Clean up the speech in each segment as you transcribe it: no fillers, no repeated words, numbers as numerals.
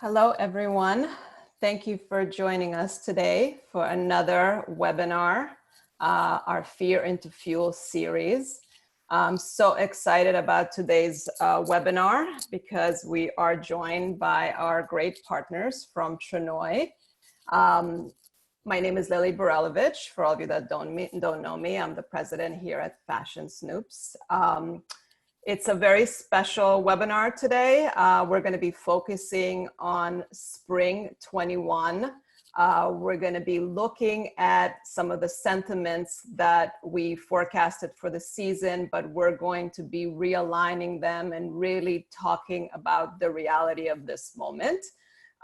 Hello, everyone. Thank you for joining us today for another webinar, our Fear into Fuel series. I'm so excited about today's webinar because we are joined by our great partners from TRANOI. My name is Lilly Berelovich. For all of you that don't know me, I'm the president here at Fashion Snoops. It's a very special webinar today. We're going to be focusing on spring 21. We're going to be looking at some of the sentiments that we forecasted for the season, but we're going to be realigning them and really talking about the reality of this moment.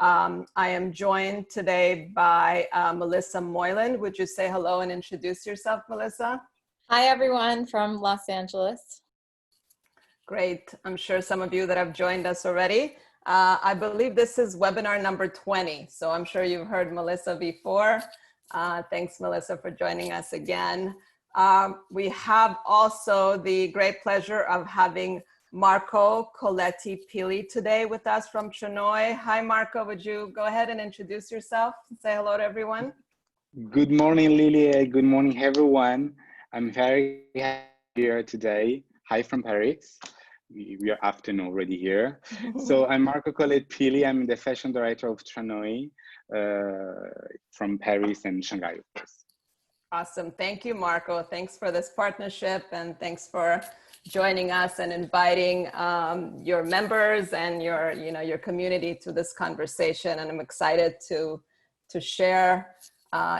I am joined today by Melissa Moylan. Would you say hello and introduce yourself, Melissa? Hi, everyone from Los Angeles. Great. I'm sure some of you that have joined us already. I believe this is webinar number 20. So I'm sure you've heard Melissa before. Thanks, Melissa, for joining us again. We have also the great pleasure of having Marco Collet Pili today with us from TRANOI. Hi, Marco. Would you go ahead and introduce yourself and say hello to everyone? Good morning, Lily. Good morning, everyone. I'm very happy here today. Hi from Paris. We are afternoon already here. So I'm Marco Collet Pili. I'm the fashion director of TRANOI from Paris and Shanghai, of course. Awesome. Thank you, Marco. Thanks for this partnership and thanks for joining us and inviting your members and your community to this conversation. And I'm excited to share,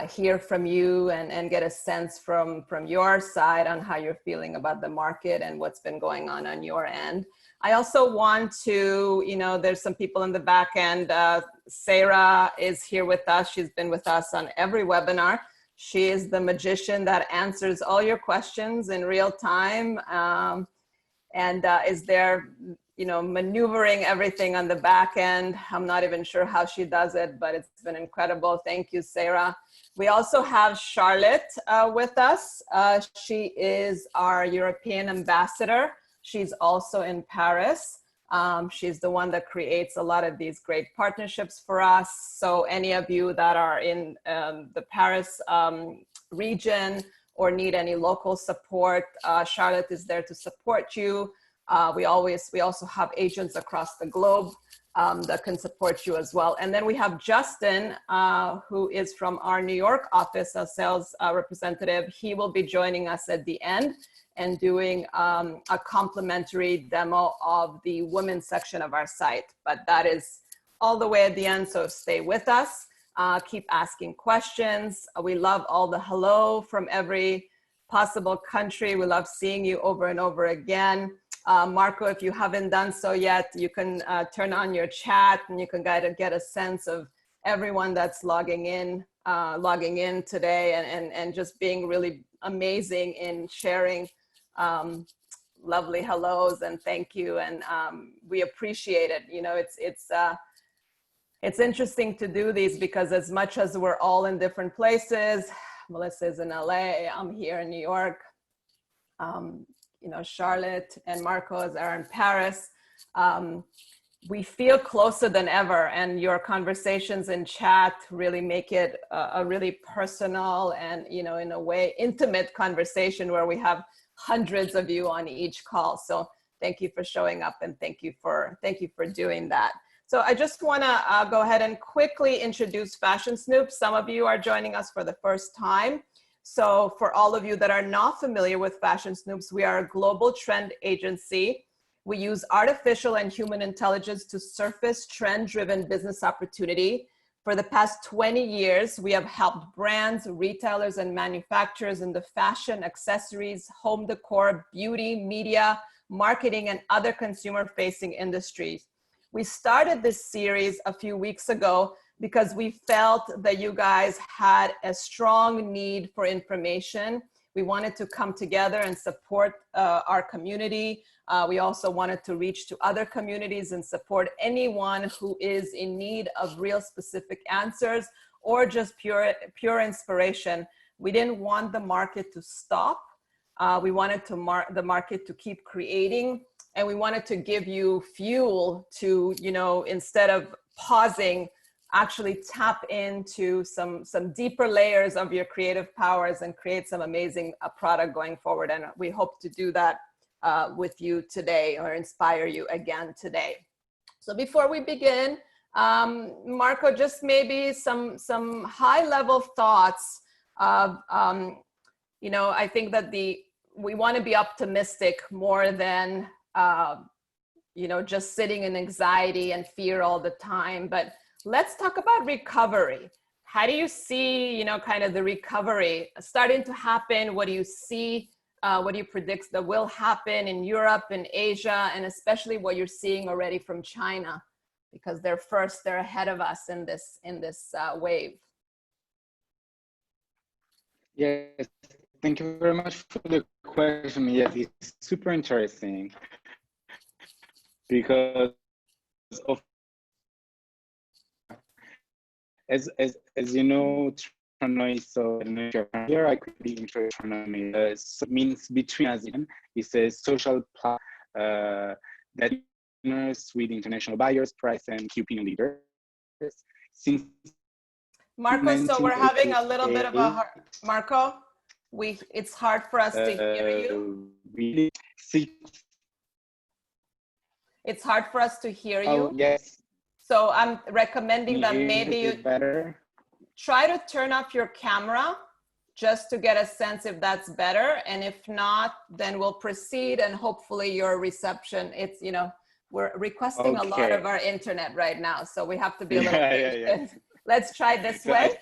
hear from you and get a sense from your side on how you're feeling about the market and what's been going on your end. I also want to, there's some people in the back end. Sarah is here with us. She's been with us on every webinar. She is the magician that answers all your questions in real time and is there, maneuvering everything on the back end. I'm not even sure how she does it, but it's been incredible. Thank you, Sarah. We also have Charlotte with us. She is our European ambassador. She's also in Paris. She's the one that creates a lot of these great partnerships for us. So any of you that are in the Paris region or need any local support, Charlotte is there to support you. We also have agents across the globe that can support you as well. And then we have Justin, who is from our New York office, a sales representative. He will be joining us at the end and doing a complimentary demo of the women's section of our site. But that is all the way at the end, so stay with us. Keep asking questions. We love all the hello from every possible country. We love seeing you over and over again. Marco, if you haven't done so yet, you can turn on your chat and you can get a sense of everyone that's logging in today and just being really amazing in sharing lovely hellos and thank you. And we appreciate it. It's interesting to do these because as much as we're all in different places, Melissa's in LA, I'm here in New York. Charlotte and Marco are in Paris. We feel closer than ever, and your conversations in chat really make it a really personal and, in a way, intimate conversation where we have hundreds of you on each call. So thank you for showing up and thank you for doing that. So I just want to go ahead and quickly introduce Fashion Snoops. Some of you are joining us for the first time. So for all of you that are not familiar with Fashion Snoops, we are a global trend agency. We use artificial and human intelligence to surface trend-driven business opportunity. For the past 20 years, we have helped brands, retailers, and manufacturers in the fashion, accessories, home decor, beauty, media, marketing, and other consumer-facing industries. We started this series a few weeks ago because we felt that you guys had a strong need for information. We wanted to come together and support our community. We also wanted to reach to other communities and support anyone who is in need of real specific answers or just pure inspiration. We didn't want the market to stop. We wanted the market to keep creating, and we wanted to give you fuel to, instead of pausing, actually tap into some deeper layers of your creative powers and create some amazing product going forward. And we hope to do that with you today, or inspire you again today. So before we begin, Marco, just maybe some high-level thoughts of, you know, I think that we want to be optimistic more than, you know, just sitting in anxiety and fear all the time. But let's talk about recovery. How do you see, you know, kind of the recovery starting to happen? What do you see? What do you predict that will happen in Europe and Asia, and especially what you're seeing already from China, because they're ahead of us in this wave. Yes, thank you very much for the question. Yes, it's super interesting because of as you know, Tranoï, so here I could be introduced. Tranoï so means between us. It's a social platform that partners with international buyers, press, and key opinion leaders. Since Marco, so we're having a little bit of a Marco. It's hard for us to hear you. Really, it's hard for us to hear you. Oh yes. So I'm recommending that maybe you better. Try to turn off your camera just to get a sense if that's better. And if not, then we'll proceed, and hopefully your reception, it's, you know, we're requesting a lot of our internet right now. So we have to be a little patient. Yeah. Let's try this way.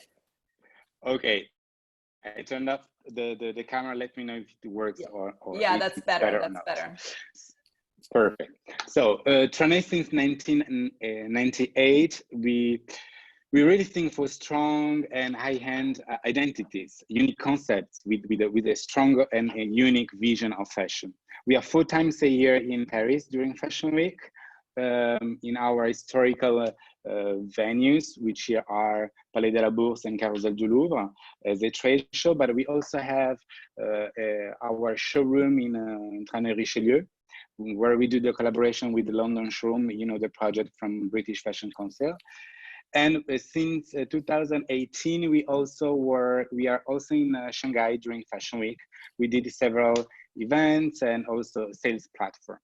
Okay. I turned off the camera. Let me know if it works or yeah, that's better. That's better. Perfect. So Tranoï since 1998, we really think for strong and high-end identities, unique concepts with a strong and a unique vision of fashion. We are 4 times a year in Paris during Fashion Week in our historical venues, which here are Palais de la Bourse and Carrousel du Louvre as a trade show, but we also have our showroom in Tranoï Richelieu, where we do the collaboration with the London showroom, you know, the project from British Fashion Council. And since 2018, we are also in Shanghai during Fashion Week. We did several events and also sales platform.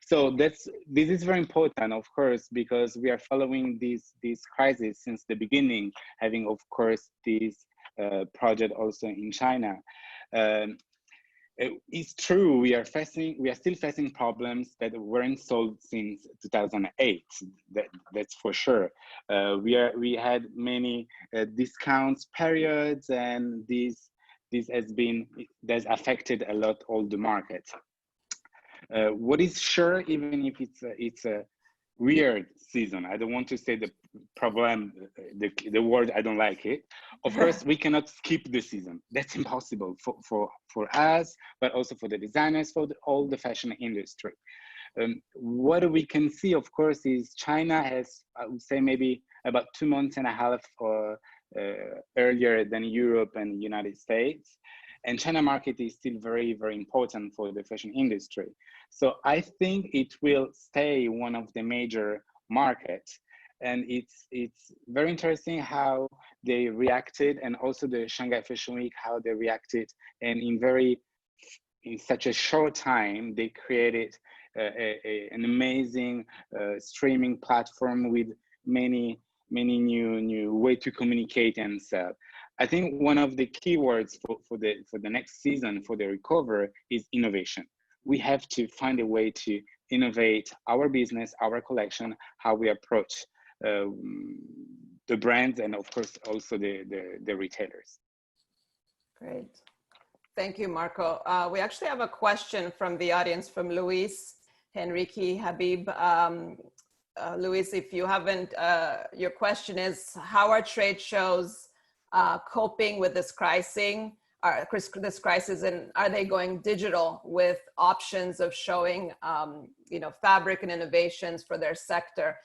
So this is very important, of course, because we are following this crisis since the beginning, having, of course, this project also in China. It's true, we are still facing problems that weren't solved since 2008. That's for sure. We had many discounts periods, and this has affected a lot all the market. What is sure, even if it's a weird season, I don't want to say the problem, the word, I don't like it. Of course, we cannot skip the season. That's impossible for us, but also for the designers, for all the fashion industry. What we can see, of course, is China has, I would say, maybe about 2.5 months earlier than Europe and United States. And China market is still very, very important for the fashion industry. So I think it will stay one of the major markets. And it's very interesting how they reacted, and also the Shanghai Fashion Week, how they reacted. And in such a short time, they created an amazing streaming platform with many new way to communicate and sell. I think one of the keywords for the next season, for the recovery, is innovation. We have to find a way to innovate our business, our collection, how we approach the brands, and of course also the retailers. Great. Thank you, Marco. We actually have a question from the audience, from Luis Henrique Habib. Luis, if you haven't, your question is, how are trade shows coping with this crisis, and are they going digital with options of showing, you know, fabric and innovations for their sector?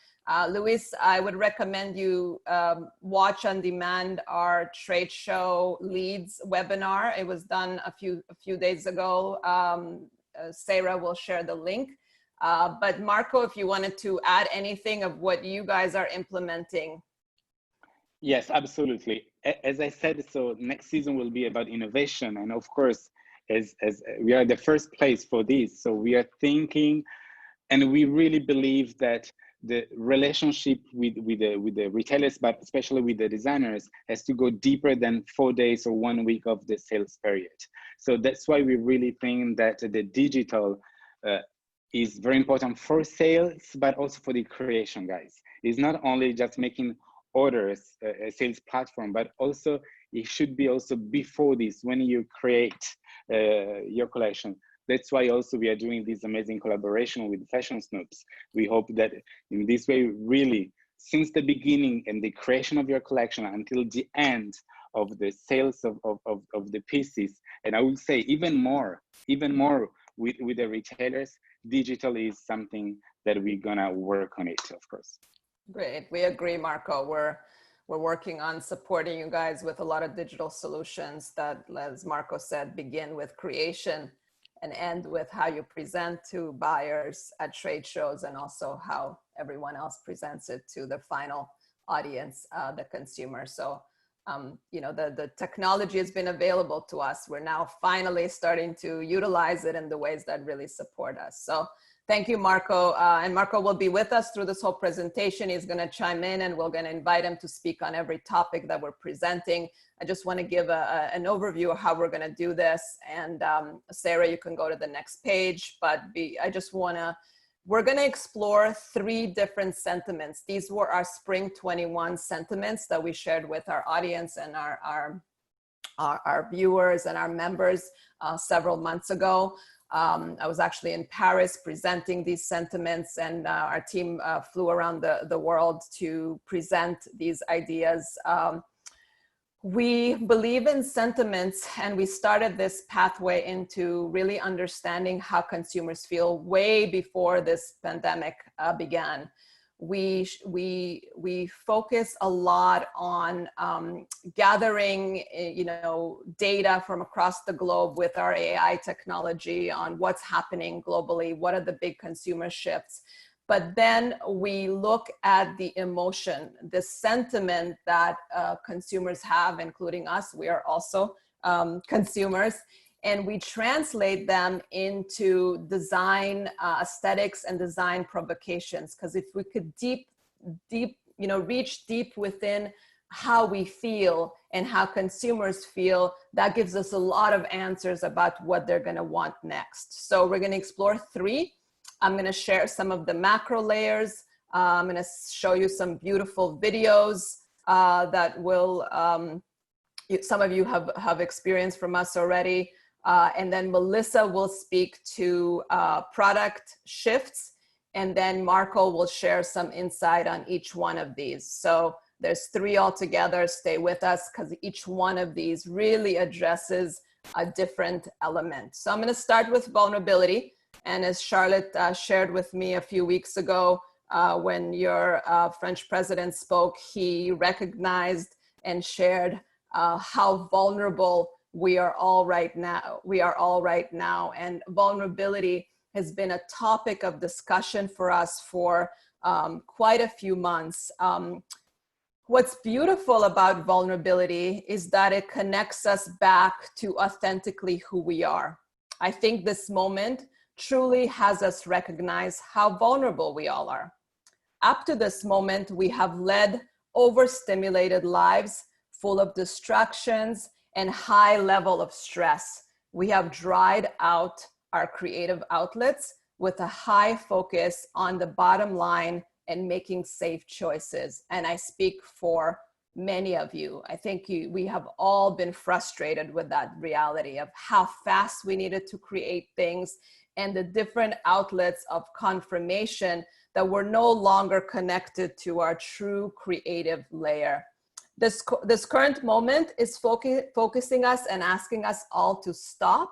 Luis, I would recommend you watch on demand our trade show leads webinar. It was done a few days ago. Sarah will share the link. But Marco, if you wanted to add anything of what you guys are implementing. Yes, absolutely. As I said, so next season will be about innovation. And of course, as we are the first place for this. So we are thinking, and we really believe that the relationship with the retailers, but especially with the designers, has to go deeper than 4 days or 1 week of the sales period. So that's why we really think that the digital is very important for sales, but also for the creation, guys. It's not only just making orders, a sales platform, but also it should be also before this, when you create your collection. That's why also we are doing this amazing collaboration with Fashion Snoops. We hope that in this way, really, since the beginning and the creation of your collection until the end of the sales of the pieces, and I would say even more with the retailers, digital is something that we're gonna work on it, of course. Great, we agree, Marco. We're working on supporting you guys with a lot of digital solutions that, as Marco said, begin with creation and end with how you present to buyers at trade shows, and also how everyone else presents it to the final audience, the consumer. So, you know, the technology has been available to us. We're now finally starting to utilize it in the ways that really support us. So thank you, Marco. And Marco will be with us through this whole presentation. He's going to chime in, and we're going to invite him to speak on every topic that we're presenting. I just want to give an overview of how we're going to do this. And Sarah, you can go to the next page, but we're going to explore 3 different sentiments. These were our spring 21 sentiments that we shared with our audience and our viewers and our members several months ago. I was actually in Paris presenting these sentiments, and our team flew around the world to present these ideas. We believe in sentiments, and we started this pathway into really understanding how consumers feel way before this pandemic began. We focus a lot on gathering, you know, data from across the globe with our AI technology on what's happening globally, what are the big consumer shifts. But then we look at the emotion, the sentiment that consumers have, including us. We are also consumers. And we translate them into design aesthetics and design provocations. Because if we could reach deep within how we feel and how consumers feel, that gives us a lot of answers about what they're going to want next. So we're going to explore 3. I'm going to share some of the macro layers. I'm going to show you some beautiful videos that will, some of you have experienced from us already. And then Melissa will speak to product shifts, and then Marco will share some insight on each one of these. So there's 3 altogether. Stay with us, because each one of these really addresses a different element. So I'm going to start with vulnerability. And as Charlotte shared with me a few weeks ago, when your French president spoke, he recognized and shared how vulnerable we are all right now. And vulnerability has been a topic of discussion for us for quite a few months. What's beautiful about vulnerability is that it connects us back to authentically who we are. I think this moment truly has us recognize how vulnerable we all are. Up to this moment, we have led overstimulated lives full of distractions and high level of stress. We have dried out our creative outlets with a high focus on the bottom line and making safe choices. And I speak for many of you. I think we have all been frustrated with that reality of how fast we needed to create things and the different outlets of confirmation that were no longer connected to our true creative layer. This current moment is focusing us and asking us all to stop,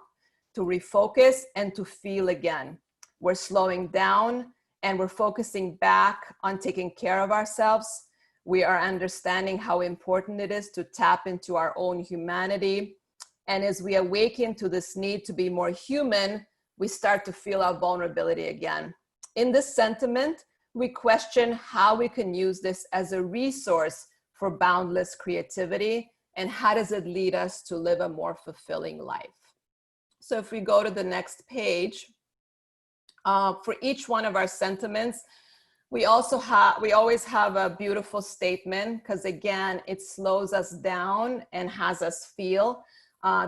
to refocus, and to feel again. We're slowing down and we're focusing back on taking care of ourselves. We are understanding how important it is to tap into our own humanity. And as we awaken to this need to be more human, we start to feel our vulnerability again. In this sentiment, we question how we can use this as a resource for boundless creativity, and how does it lead us to live a more fulfilling life. So if we go to the next page, for each one of our sentiments, we always have a beautiful statement, because again, it slows us down and has us feel.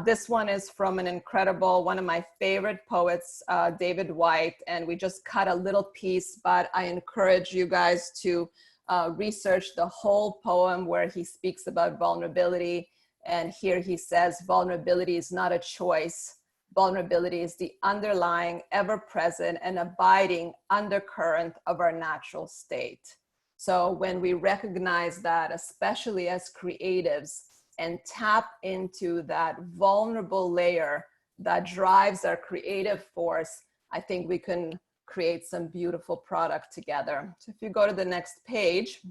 This one is from an incredible, one of my favorite poets, David White, and we just cut a little piece, but I encourage you guys to research the whole poem where he speaks about vulnerability. And here he says, vulnerability is not a choice. Vulnerability is the underlying, ever-present and abiding undercurrent of our natural state. So when we recognize that, especially as creatives, and tap into that vulnerable layer that drives our creative force, I think we can create some beautiful product together. So if you go to the next page,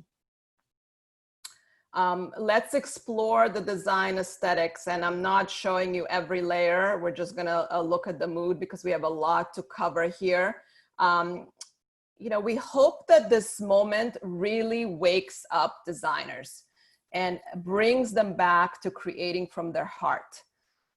let's explore the design aesthetics. And I'm not showing you every layer. We're just gonna look at the mood because we have a lot to cover here. You know, we hope that this moment really wakes up designers and brings them back to creating from their heart,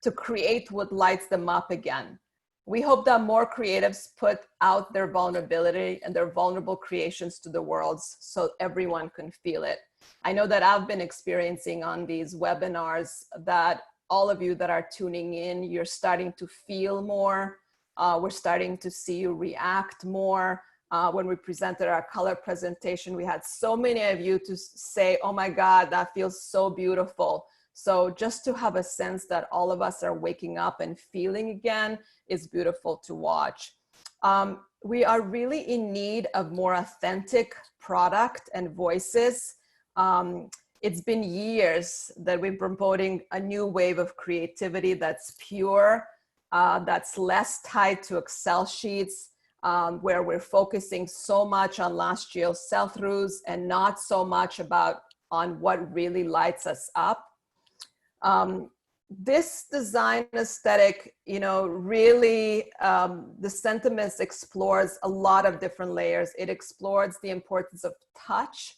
to create what lights them up again. We hope that more creatives put out their vulnerability and their vulnerable creations to the world so everyone can feel it. I know that I've been experiencing on these webinars that all of you that are tuning in, you're starting to feel more. We're starting to see you react more. When we presented our color presentation, we had so many of you to say, oh my God, that feels so beautiful. So just to have a sense that all of us are waking up and feeling again is beautiful to watch. We are really in need of more authentic product and voices. It's been years that we've been promoting a new wave of creativity that's pure, that's less tied to Excel sheets, where we're focusing so much on last year's sell-throughs and not so much on what really lights us up. This design aesthetic, you know, really, the sentiments explores a lot of different layers. It explores the importance of touch.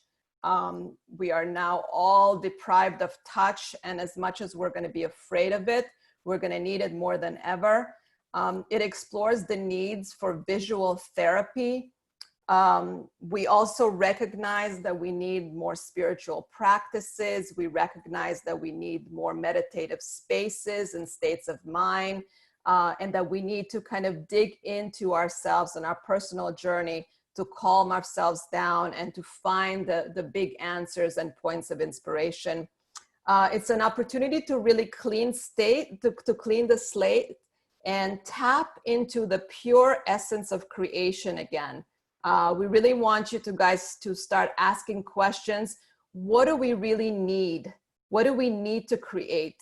We are now all deprived of touch, and as much as we're going to be afraid of it, we're going to need it more than ever. It explores the needs for visual therapy. We also recognize that we need more spiritual practices. We recognize that we need more meditative spaces and states of mind, and that we need to kind of dig into ourselves and our personal journey to calm ourselves down and to find the big answers and points of inspiration. It's an opportunity to really clean the slate and tap into the pure essence of creation again. We really want you guys to start asking questions. What do we really need? What do we need to create?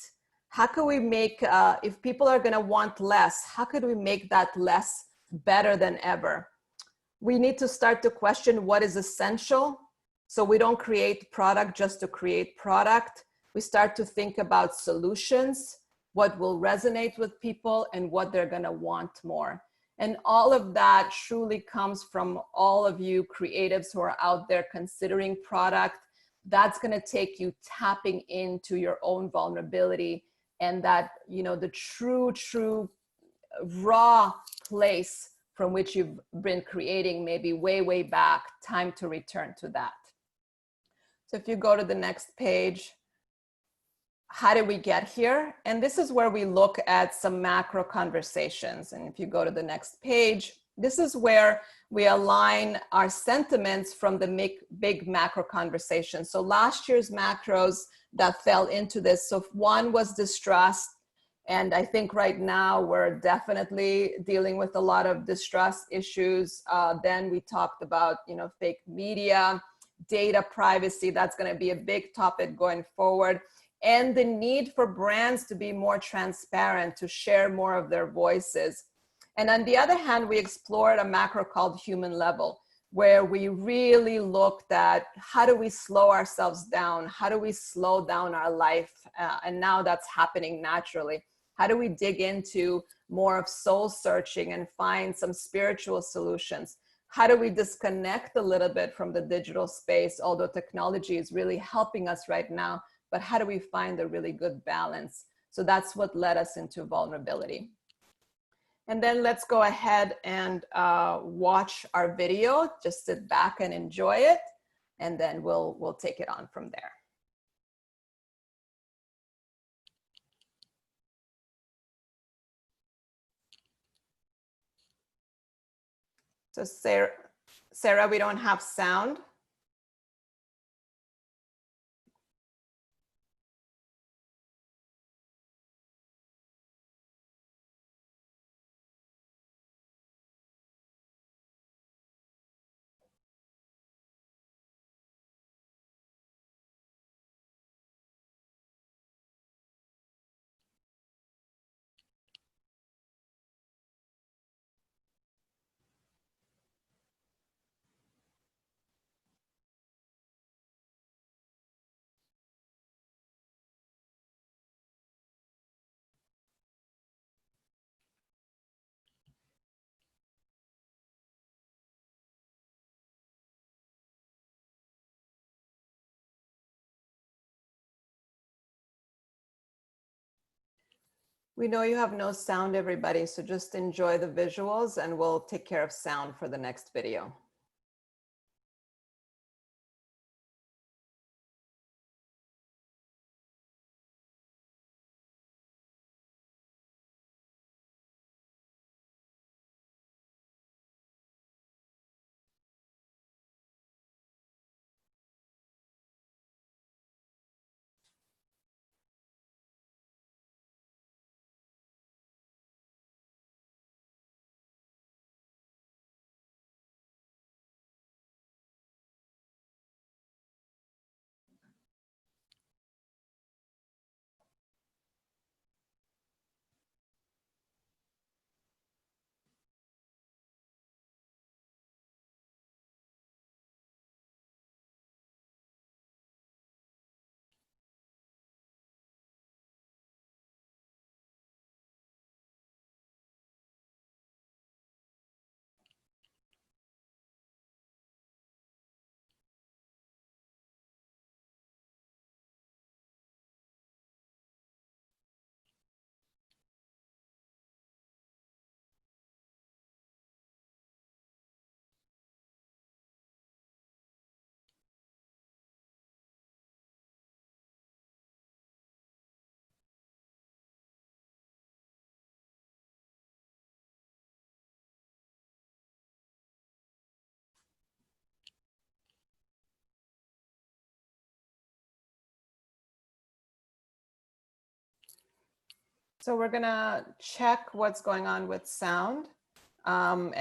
How can we make, if people are gonna want less, how could we make that less better than ever? We need to start to question what is essential. So we don't create product just to create product. We start to think about solutions, what will resonate with people and what they're gonna want more. And all of that truly comes from all of you creatives who are out there considering product. That's gonna take you tapping into your own vulnerability and that, you know, the true raw place from which you've been creating maybe way back. Time to return to that. So if you go to the next page, how did we get here? And this is where we look at some macro conversations. And if you go to the next page, this is where we align our sentiments from the big macro conversation. So last year's macros that fell into this. So one was distrust. And I think right now we're definitely dealing with a lot of distrust issues. Then we talked about, you know, fake media, data privacy. That's going to be a big topic going forward. And the need for brands to be more transparent, to share more of their voices. And on the other hand, we explored a macro called human level, where we really looked at how do we slow ourselves down? How do we slow down our life? And now that's happening naturally. How do we dig into more of soul searching and find some spiritual solutions? how do we disconnect a little bit from the digital space, although technology is really helping us right now, but how do we find a really good balance? So that's what led us into vulnerability. And then let's go ahead and watch our video. Just sit back and enjoy it, and then we'll take it on from there. So Sarah, we don't have sound. We know you have no sound, everybody, so just enjoy the visuals and we'll take care of sound for the next video. So we're gonna check what's going on with sound, and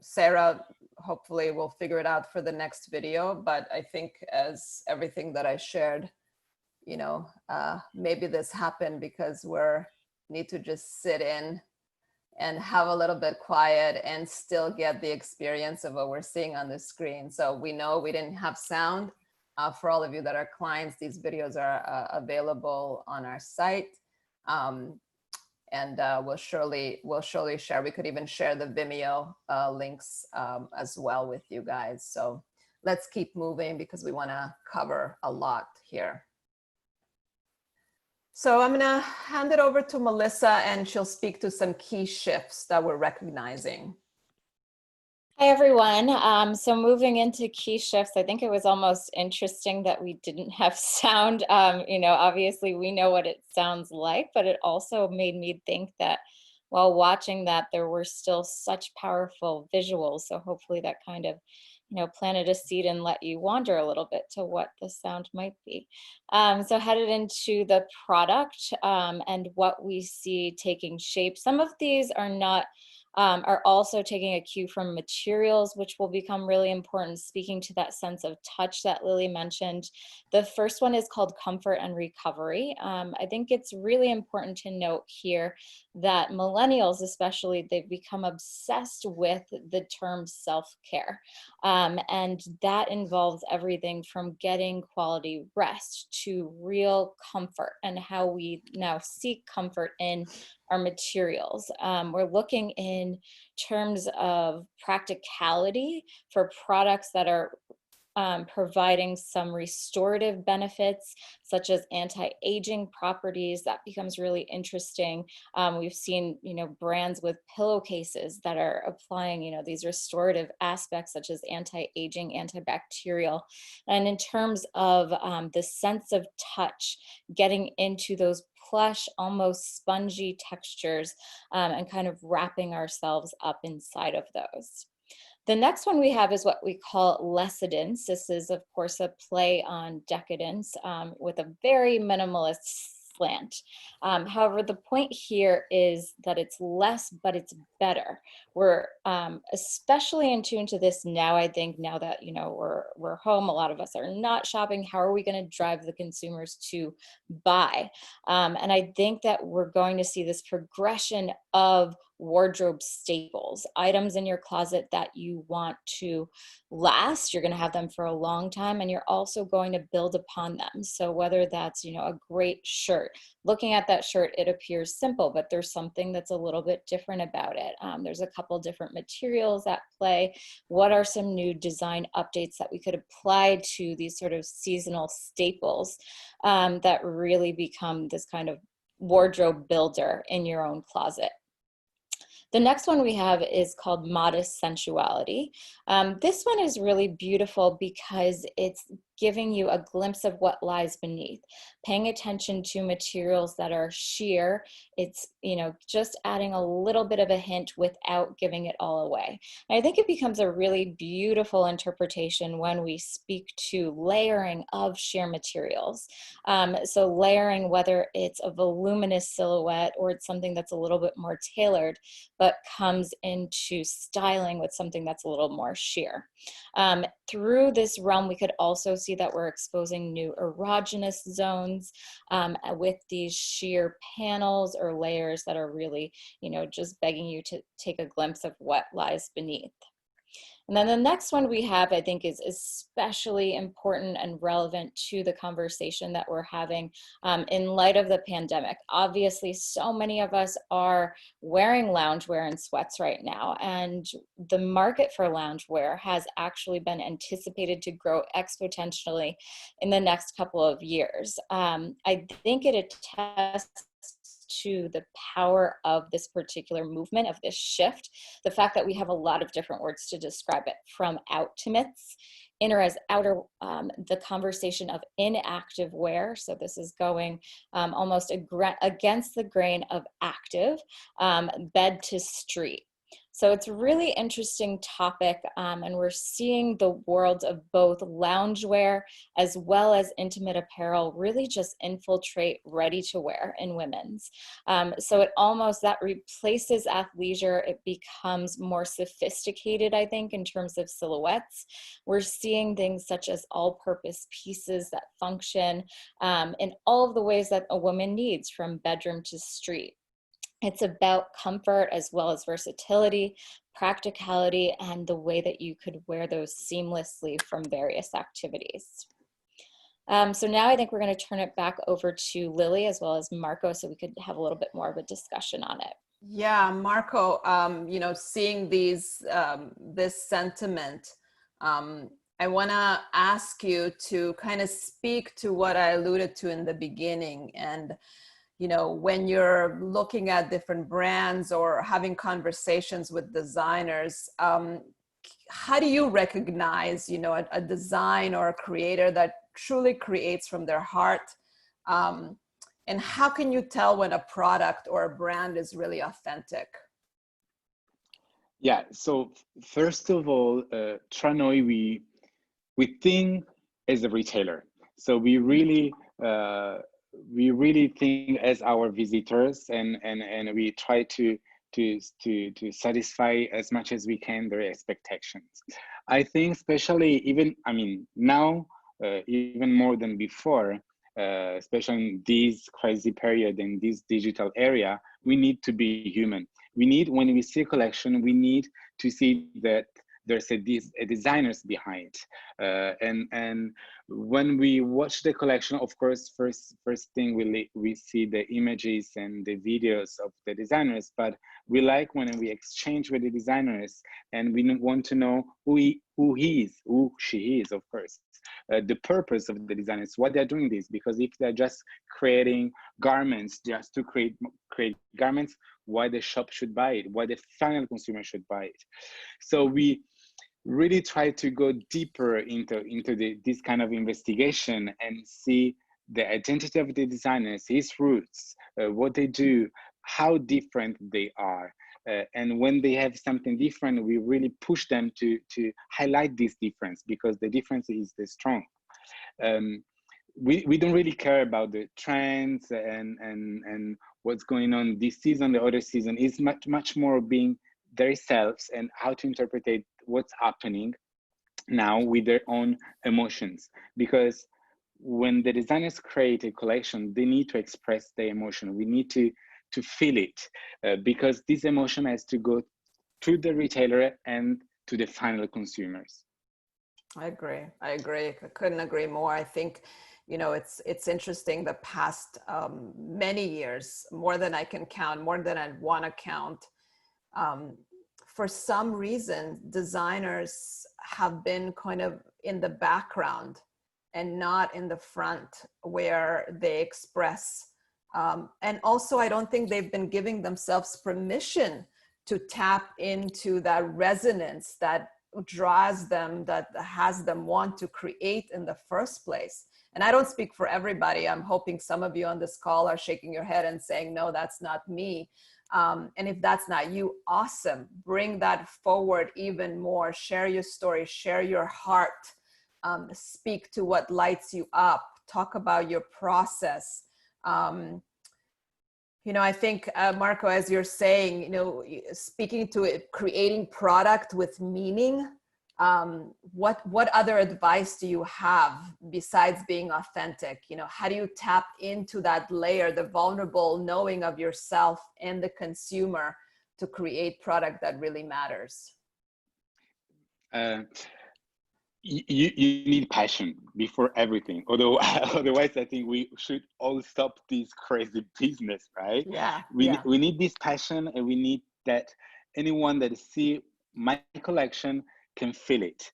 Sarah hopefully will figure it out for the next video. But I think as everything that I shared, you know, maybe this happened because need to just sit in and have a little bit quiet and still get the experience of what we're seeing on the screen. So we know we didn't have sound. For all of you that are clients, these videos are available on our site. And we'll surely share. We could even share the Vimeo links as well with you guys. So let's keep moving because we want to cover a lot here. So I'm going to hand it over to Melissa and she'll speak to some key shifts that we're recognizing. Hi, everyone. So moving into key shifts, I think it was almost interesting that we didn't have sound. You know, obviously we know what it sounds like, but it also made me think that while watching that, there were still such powerful visuals. So hopefully that kind of, you know, planted a seed and let you wander a little bit to what the sound might be. So headed into the product and what we see taking shape. Some of these are not are also taking a cue from materials, which will become really important, speaking to that sense of touch that Lily mentioned. The first one is called comfort and recovery. I think it's really important to note here that millennials especially, they've become obsessed with the term self-care. And that involves everything from getting quality rest to real comfort and how we now seek comfort in our materials. We're looking in terms of practicality for products that are providing some restorative benefits, such as anti-aging properties. That becomes really interesting. We've seen, brands with pillowcases that are applying, these restorative aspects, such as anti-aging, antibacterial. And in terms of the sense of touch, getting into those plush, almost spongy textures, and kind of wrapping ourselves up inside of those. The next one we have is what we call lessedence. This is, of course, a play on decadence with a very minimalist slant. However, the point here is that it's less, but it's better. We're especially in tune to this now, I think, now that, we're home, a lot of us are not shopping. How are we going to drive the consumers to buy? And I think that we're going to see this progression of wardrobe staples, items in your closet that you want to last. You're going to have them for a long time, and you're also going to build upon them. So whether that's, a great shirt, looking at that shirt, it appears simple, but there's something that's a little bit different about it. There's a couple different materials at play. What are some new design updates that we could apply to these sort of seasonal staples that really become this kind of wardrobe builder in your own closet? The next one we have is called Modest Sensuality. This one is really beautiful because it's giving you a glimpse of what lies beneath, paying attention to materials that are sheer. It's, just adding a little bit of a hint without giving it all away. And I think it becomes a really beautiful interpretation when we speak to layering of sheer materials. So layering, whether it's a voluminous silhouette or it's something that's a little bit more tailored, but comes into styling with something that's a little more sheer. Through this realm, we could also see that we're exposing new erogenous zones with these sheer panels or layers that are really, just begging you to take a glimpse of what lies beneath. And then the next one we have, I think, is especially important and relevant to the conversation that we're having in light of the pandemic. Obviously, so many of us are wearing loungewear and sweats right now, and the market for loungewear has actually been anticipated to grow exponentially in the next couple of years. I think it attests to the power of this particular movement, of this shift, the fact that we have a lot of different words to describe it, from outtimates, inner as outer, the conversation of inactive wear. So this is going almost against the grain of active, bed to street. So it's a really interesting topic, and we're seeing the world of both loungewear as well as intimate apparel really just infiltrate ready to wear in women's. So it almost, that replaces athleisure. It becomes more sophisticated, I think, in terms of silhouettes. We're seeing things such as all-purpose pieces that function in all of the ways that a woman needs, from bedroom to street. It's about comfort as well as versatility, practicality, and the way that you could wear those seamlessly from various activities. So now I think we're going to turn it back over to Lily as well as Marco, so we could have a little bit more of a discussion on it. Yeah, Marco, seeing this sentiment, I want to ask you to kind of speak to what I alluded to in the beginning. And when you're looking at different brands or having conversations with designers, how do you recognize, a design or a creator that truly creates from their heart? And how can you tell when a product or a brand is really authentic? Yeah, so first of all, Tranoï, we think as a retailer. So we really think as our visitors, and we try to satisfy as much as we can their expectations. I think especially now, even more than before, especially in this crazy period, in this digital area, we need to be human. We need, when we see a collection, we need to see that there's a designers behind, and when we watch the collection, of course, first thing we see the images and the videos of the designers, but we like when we exchange with the designers and we want to know who she is, of course, the purpose of the designers, why they're doing this. Because if they're just creating garments just to create garments, why the shop should buy it, why the final consumer should buy it. So we really try to go deeper into this kind of investigation and see the identity of the designers, his roots, what they do, how different they are. And when they have something different, we really push them to highlight this difference, because the difference is the strong. We don't really care about the trends and what's going on this season, the other season. It's much more being their selves and how to interpret what's happening now with their own emotions. Because when the designers create a collection, they need to express the emotion. We need to feel it, because this emotion has to go to the retailer and to the final consumers. I agree. I couldn't agree more. I think, it's interesting, the past many years, more than I can count, more than I'd want to count, for some reason, designers have been kind of in the background and not in the front where they express. And also, I don't think they've been giving themselves permission to tap into that resonance that draws them, that has them want to create in the first place. And I don't speak for everybody. I'm hoping some of you on this call are shaking your head and saying, no, that's not me. And if that's not you, awesome. Bring that forward even more. Share your story, share your heart, speak to what lights you up, talk about your process. I think, Marco, as you're saying, speaking to it, creating product with meaning, what other advice do you have besides being authentic? How do you tap into that layer, the vulnerable knowing of yourself and the consumer, to create product that really matters? You need passion before everything. Otherwise, I think we should all stop this crazy business, right? Yeah. We need this passion, and we need that anyone that see my collection can feel it.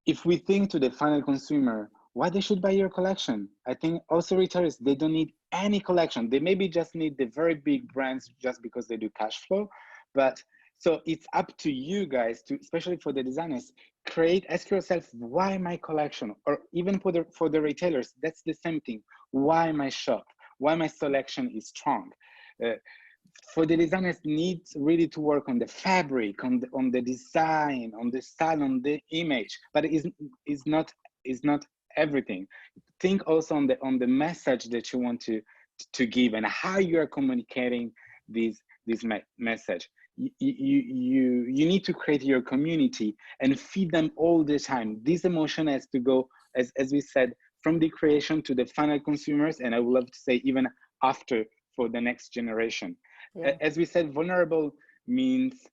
If we think to the final consumer, why they should buy your collection? I think also retailers, they don't need any collection. They maybe just need the very big brands just because they do cash flow. But so it's up to you guys to, especially for the designers, ask yourself, why my collection? Or even for the retailers, that's the same thing. Why my shop? Why my selection is strong? For the designers, needs really to work on the fabric, on the design, on the style, on the image, but it is not everything. Think also on the message that you want to give and how you are communicating this message. You need to create your community and feed them all the time. This emotion has to go, as we said, from the creation to the final consumers, and I would love to say even after, for the next generation. Yeah. As we said, vulnerable means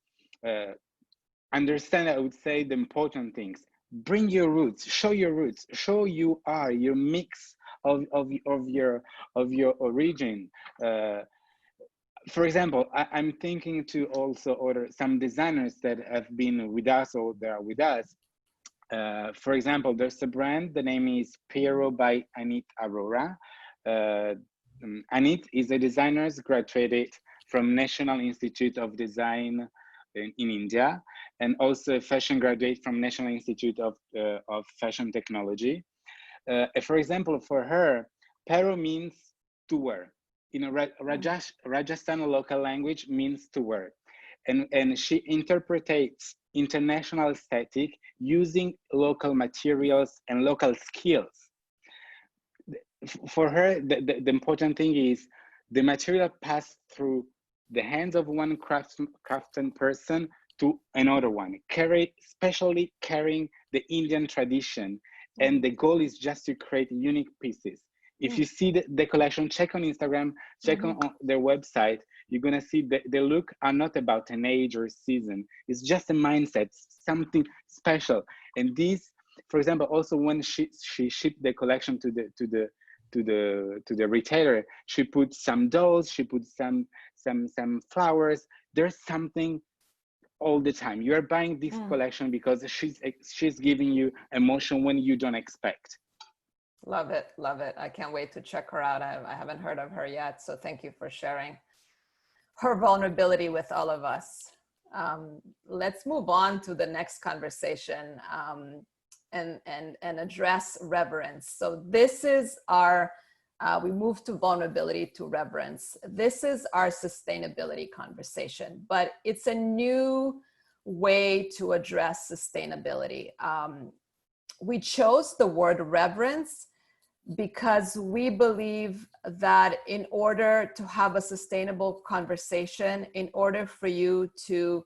understand, I would say, the important things. Bring your roots, show you are your mix of your origin. For example, I'm thinking to also order some designers that have been with us or they are with us. For example, there's a brand, the name is Piero by Anit Arora. Anit is a designer graduated from National Institute of Design in India, and also a fashion graduate from National Institute of Fashion Technology. For example, for her, Piero means to wear. In a Rajasthan local language means to wear. And she interprets international aesthetic using local materials and local skills. For her, the important thing is the material passed through the hands of one craftsman person to another one, especially carrying the Indian tradition. And the goal is just to create unique pieces. If you see the collection, check on Instagram, check on their website, you're gonna see the look are not about an age or season. It's just a mindset, something special. And this, for example, also when she shipped the collection to the retailer, she put some dolls, she put some flowers. There's something all the time. You are buying this collection because she's giving you emotion when you don't expect. Love it, love it. I can't wait to check her out. I haven't heard of her yet, so thank you for sharing her vulnerability with all of us. Let's move on to the next conversation and address reverence. So this is our, we move to vulnerability to reverence. This is our sustainability conversation, but it's a new way to address sustainability. We chose the word reverence because we believe that in order to have a sustainable conversation, in order for you to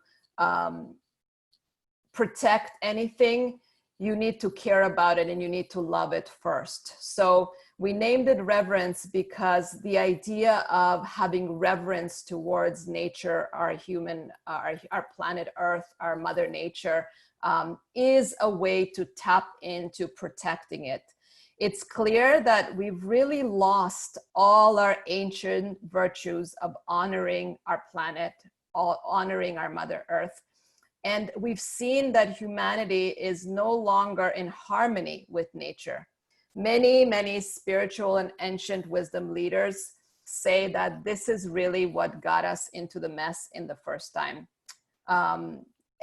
protect anything, you need to care about it and you need to love it first. So we named it reverence because the idea of having reverence towards nature, our planet Earth, our Mother Nature, is a way to tap into protecting it. It's clear that we've really lost all our ancient virtues of honoring our planet, honoring our Mother Earth. And we've seen that humanity is no longer in harmony with nature. Many, many spiritual and ancient wisdom leaders say that this is really what got us into the mess in the first time.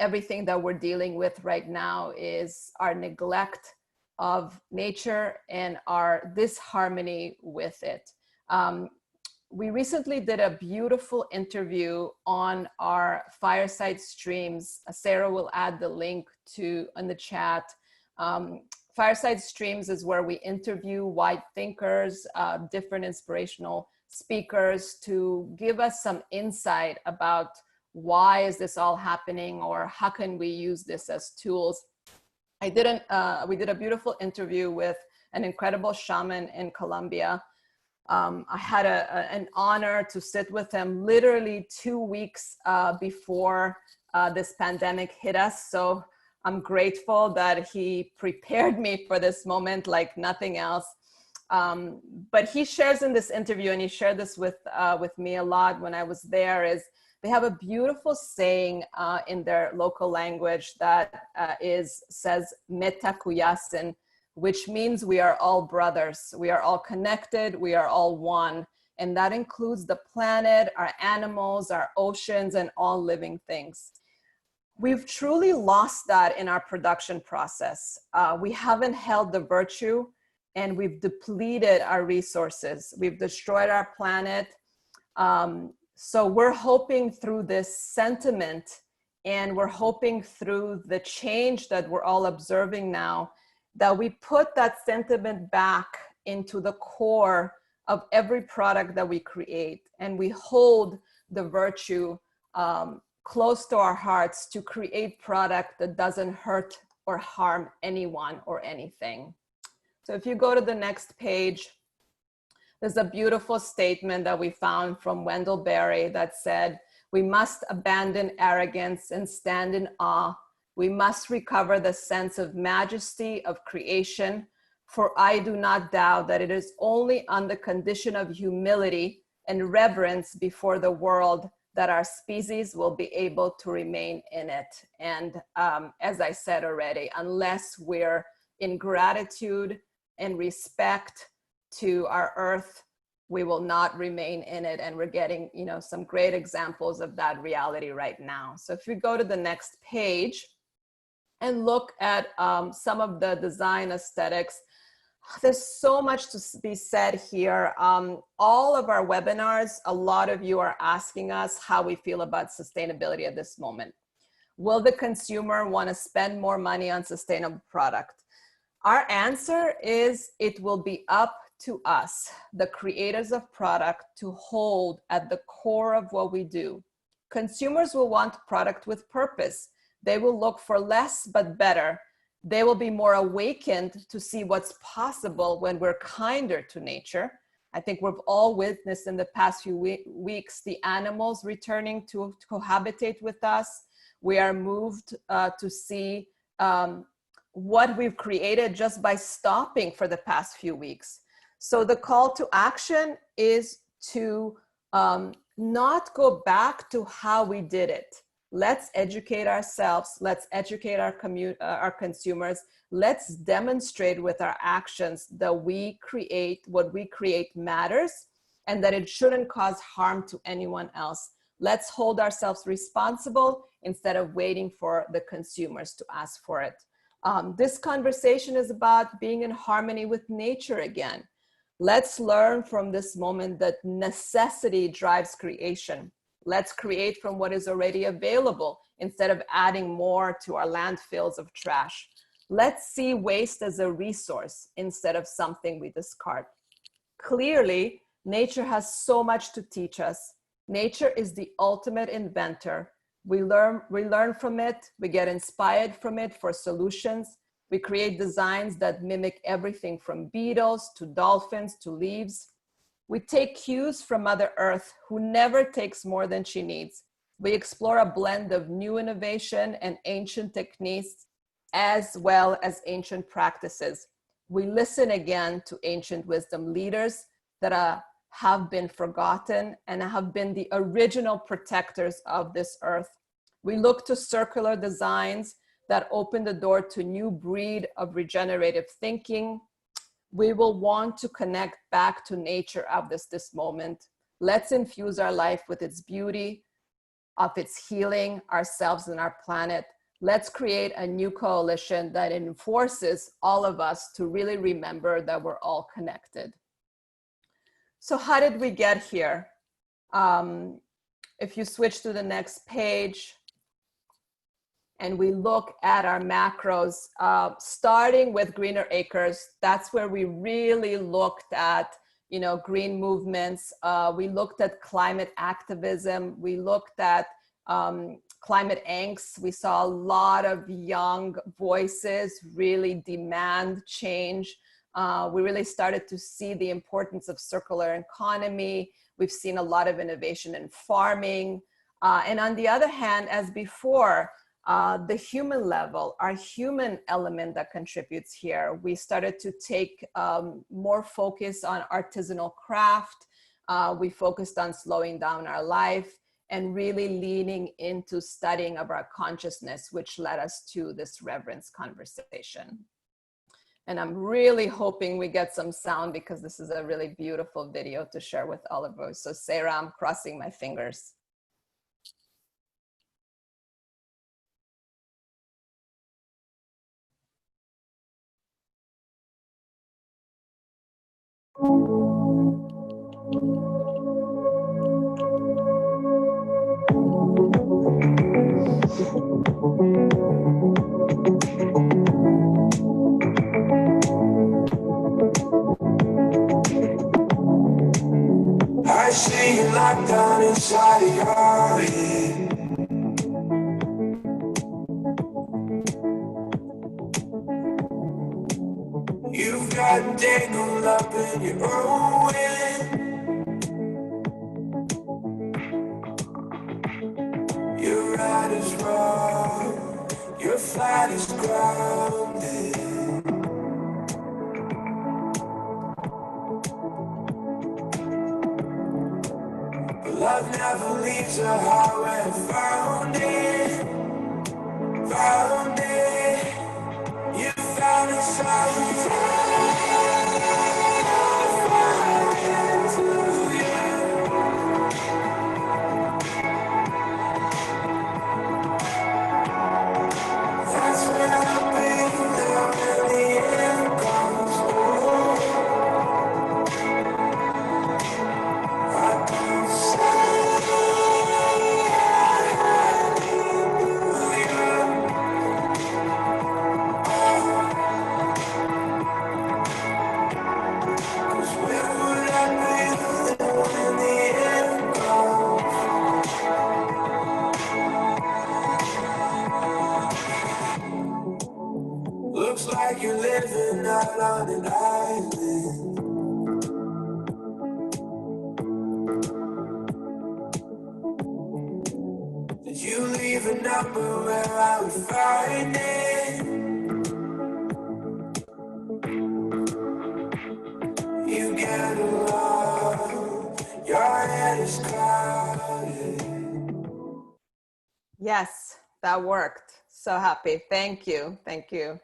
Everything that we're dealing with right now is our neglect of nature and our disharmony with it. We recently did a beautiful interview on our Fireside Streams. Sarah will add the link to in the chat. Fireside Streams is where we interview wide thinkers, different inspirational speakers to give us some insight about why is this all happening or how can we use this as tools. We did a beautiful interview with an incredible shaman in Colombia. I had an honor to sit with him literally 2 weeks before this pandemic hit us. So I'm grateful that he prepared me for this moment like nothing else. But he shares in this interview, and he shared this with me a lot when I was there, is they have a beautiful saying in their local language that says "Meta kuyasin," which means we are all brothers. We are all connected. We are all one. And that includes the planet, our animals, our oceans, and all living things. We've truly lost that in our production process. We haven't held the virtue, and we've depleted our resources. We've destroyed our planet. So we're hoping through this sentiment, and we're hoping through the change that we're all observing now, that we put that sentiment back into the core of every product that we create, and we hold the virtue close to our hearts to create product that doesn't hurt or harm anyone or anything. So if you go to the next page, there's a beautiful statement that we found from Wendell Berry that said, "We must abandon arrogance and stand in awe. We must recover the sense of majesty of creation, for I do not doubt that it is only on the condition of humility and reverence before the world that our species will be able to remain in it." And as I said already, unless we're in gratitude and respect to our earth, we will not remain in it. And we're getting, some great examples of that reality right now. So if we go to the next page and look at some of the design aesthetics, there's so much to be said here. All of our webinars, a lot of you are asking us how we feel about sustainability at this moment. Will the consumer want to spend more money on sustainable product? Our answer is it will be up to us, the creators of product, to hold at the core of what we do. Consumers will want product with purpose. They will look for less but better. They will be more awakened to see what's possible when we're kinder to nature. I think we've all witnessed in the past few weeks the animals returning to cohabitate with us. We are moved to see what we've created just by stopping for the past few weeks. So the call to action is to not go back to how we did it. Let's educate ourselves. Let's educate our consumers. Let's demonstrate with our actions that what we create matters and that it shouldn't cause harm to anyone else. Let's hold ourselves responsible instead of waiting for the consumers to ask for it. This conversation is about being in harmony with nature again. Let's learn from this moment that necessity drives creation. Let's create from what is already available instead of adding more to our landfills of trash. Let's see waste as a resource instead of something we discard. Clearly, nature has so much to teach us. Nature is the ultimate inventor. We learn from it. We get inspired from it for solutions. We create designs that mimic everything from beetles to dolphins to leaves. We take cues from Mother Earth, who never takes more than she needs. We explore a blend of new innovation and ancient techniques, as well as ancient practices. We listen again to ancient wisdom leaders that have been forgotten and have been the original protectors of this earth. We look to circular designs that open the door to a new breed of regenerative thinking. We will want to connect back to nature of this moment. Let's infuse our life with its beauty, of its healing, ourselves and our planet. Let's create a new coalition that enforces all of us to really remember that we're all connected. So how did we get here? If you switch to the next page, and we look at our macros, starting with Greener Acres, that's where we really looked at, green movements. We looked at climate activism. We looked at climate angst. We saw a lot of young voices really demand change. We really started to see the importance of circular economy. We've seen a lot of innovation in farming. And on the other hand, as before, the human level, our human element that contributes here. We started to take more focus on artisanal craft. We focused on slowing down our life and really leaning into studying of our consciousness, which led us to this reverence conversation. And I'm really hoping we get some sound because this is a really beautiful video to share with all of us. So Sarah, I'm crossing my fingers. I see you locked down inside of your head. You've got tangled up in your own way. Your ride is wrong, your flight is grounded. But love never leaves a highway. Found it, found it. You found it sometimes. That's when I'll be there when the end comes. I don't looks like you're living out on an island. Did you leave a number where I would find it? Yes, that worked. So happy. Thank you. Thank you.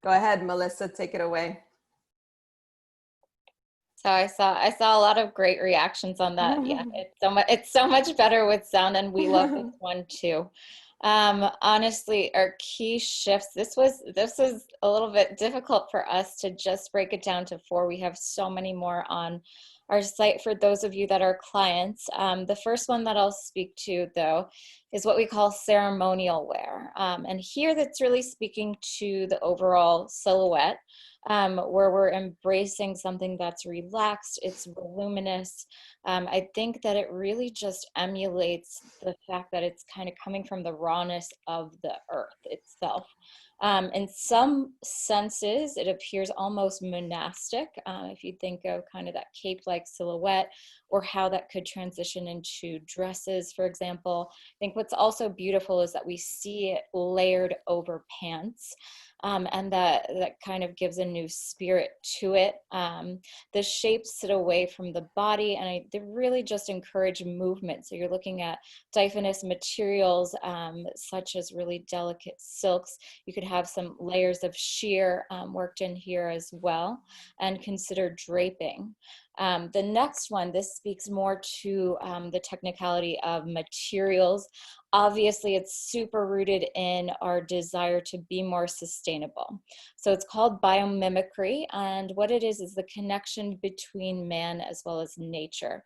Go ahead, Melissa, take it away. So I saw a lot of great reactions on that. Yeah, it's so much better with sound, and we love this one too. Honestly, our key shifts, this was a little bit difficult for us to just break it down to 4. We have so many more on our site for those of you that are clients. The first one that I'll speak to, though, is what we call ceremonial wear. And here that's really speaking to the overall silhouette, where we're embracing something that's relaxed, it's voluminous. I think that it really just emulates the fact that it's kind of coming from the rawness of the earth itself. In some senses, it appears almost monastic, if you think of kind of that cape-like silhouette, or how that could transition into dresses, for example. I think what's also beautiful is that we see it layered over pants. And that kind of gives a new spirit to it. The shapes sit away from the body, and they really just encourage movement. So you're looking at diaphanous materials, such as really delicate silks. You could have some layers of sheer worked in here as well, and consider draping. The next one, this speaks more to the technicality of materials. Obviously, it's super rooted in our desire to be more sustainable. So it's called biomimicry, and what it is the connection between man as well as nature.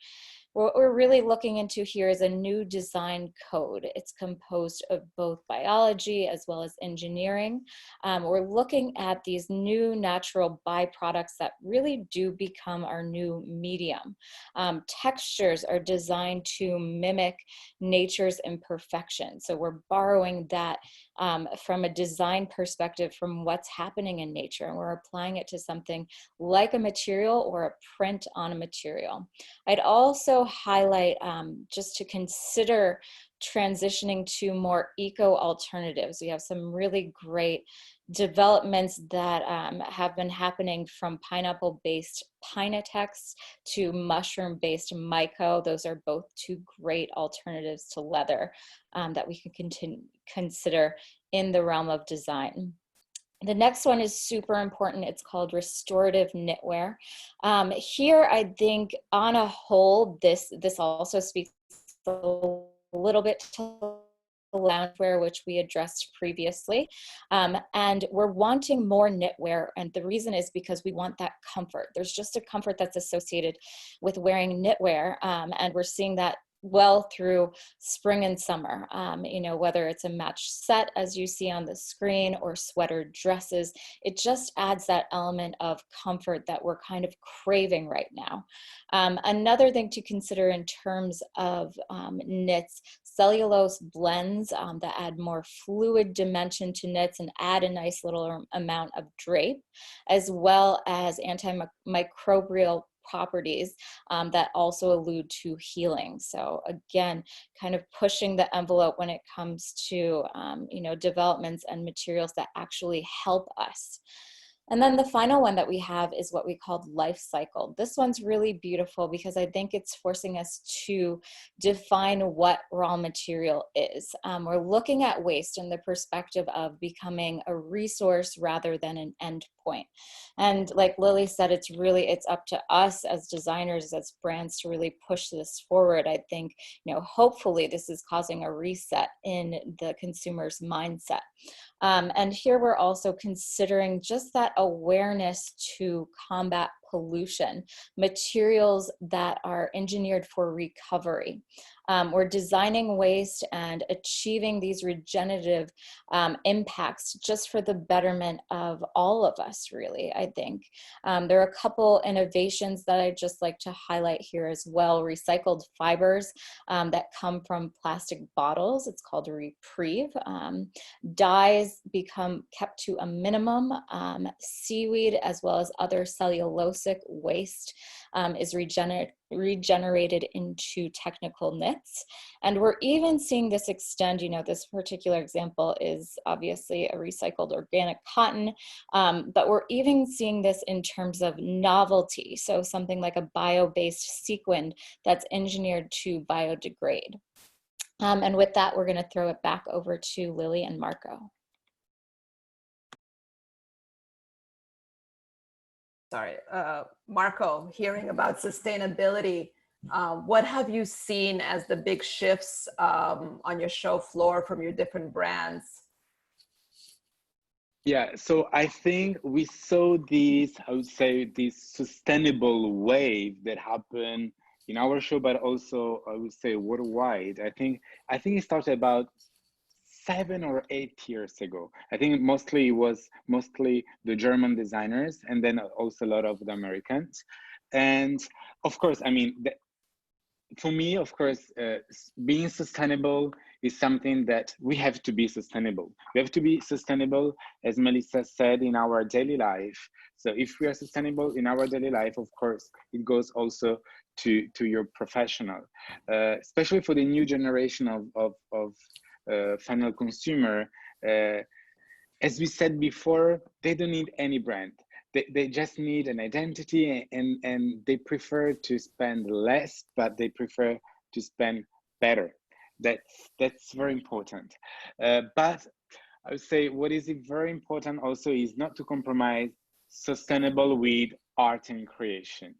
What we're really looking into here is a new design code. It's composed of both biology as well as engineering. We're looking at these new natural byproducts that really do become our new medium. Textures are designed to mimic nature's imperfection. So we're borrowing that from a design perspective from what's happening in nature, and we're applying it to something like a material or a print on a material. I'd also highlight just to consider transitioning to more eco alternatives. We have some really great developments that have been happening, from pineapple-based Pinatex to mushroom-based Myco. Those are both 2 great alternatives to leather that we can consider in the realm of design. The next one is super important. It's called restorative knitwear. Here, I think on a whole, this also speaks a little bit to loungewear, which we addressed previously. And we're wanting more knitwear. And the reason is because we want that comfort. There's just a comfort that's associated with wearing knitwear. And we're seeing that well through spring and summer, you know, whether it's a matched set as you see on the screen or sweater dresses, it just adds that element of comfort that we're kind of craving right now. Another thing to consider in terms of knits, cellulose blends that add more fluid dimension to knits and add a nice little amount of drape, as well as antimicrobial properties that also allude to healing. So again, kind of pushing the envelope when it comes to you know, developments and materials that actually help us. And then the final one that we have is what we call life cycle. This one's really beautiful because I think it's forcing us to define what raw material is. We're looking at waste in the perspective of becoming a resource rather than an end point. And like Lily said, it's up to us as designers, as brands, to really push this forward. I think, you know, hopefully this is causing a reset in the consumer's mindset. And here we're also considering just that awareness to combat pollution, materials that are engineered for recovery. We're designing waste and achieving these regenerative impacts just for the betterment of all of us, really, I think. There are a couple innovations that I'd just like to highlight here as well. Recycled fibers that come from plastic bottles. It's called Reprieve. Dyes become kept to a minimum. Seaweed, as well as other cellulosic waste, is regenerated into technical knits. And we're even seeing this extend, you know, this particular example is obviously a recycled organic cotton, but we're even seeing this in terms of novelty. So something like a bio-based sequin that's engineered to biodegrade. And with that, we're going to throw it back over to Lily and Marco. Sorry, Marco, hearing about sustainability, what have you seen as the big shifts on your show floor from your different brands? Yeah, so I think we saw this, I would say, this sustainable wave that happened in our show, but also I would say worldwide. I think it started about 7 or 8 years ago. I think it was mostly the German designers, and then also a lot of the Americans. And of course, I mean, for me, of course, being sustainable is something that we have to be sustainable. We have to be sustainable, as Melissa said, in our daily life. So if we are sustainable in our daily life, of course, it goes also to your professional, especially for the new generation of final consumer. As we said before, they don't need any brand. They just need an identity, and they prefer to spend less, but they prefer to spend better. That's very important. But I would say what is very important also is not to compromise sustainable with art and creation.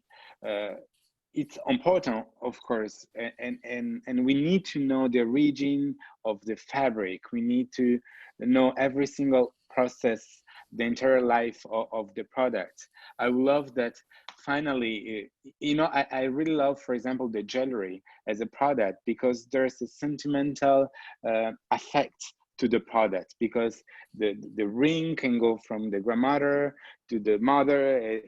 It's important, of course, and we need to know the origin of the fabric. We need to know every single process, the entire life of the product. I love that finally, I really love, for example, the jewelry as a product, because there's a sentimental effect to the product, because the ring can go from the grandmother to the mother,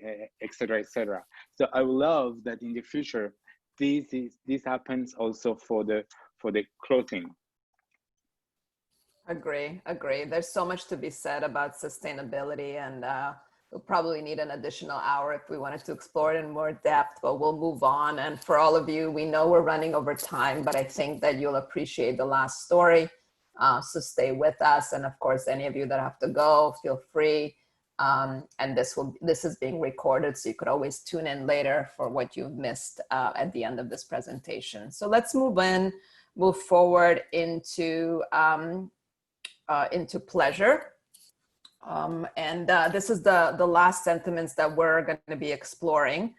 etc., etc. So I love that in the future, this happens also for the clothing. Agree. There's so much to be said about sustainability, and we'll probably need an additional hour if we wanted to explore it in more depth, but we'll move on. And for all of you, we know we're running over time, but I think that you'll appreciate the last story. So stay with us. And of course, any of you that have to go, feel free. And this is being recorded, so you could always tune in later for what you've missed at the end of this presentation. So let's move forward into pleasure. This is the last sentiments that we're going to be exploring.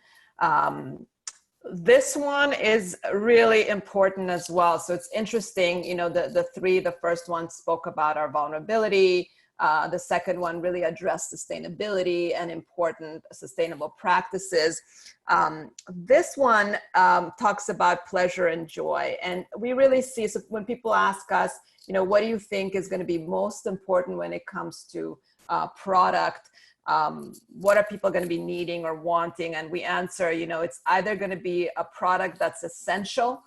This one is really important as well. So it's interesting, the first one spoke about our vulnerability. The second one really addressed sustainability and important sustainable practices. This one talks about pleasure and joy. And we really see, so when people ask us, what do you think is going to be most important when it comes to product? What are people going to be needing or wanting? And we answer, it's either going to be a product that's essential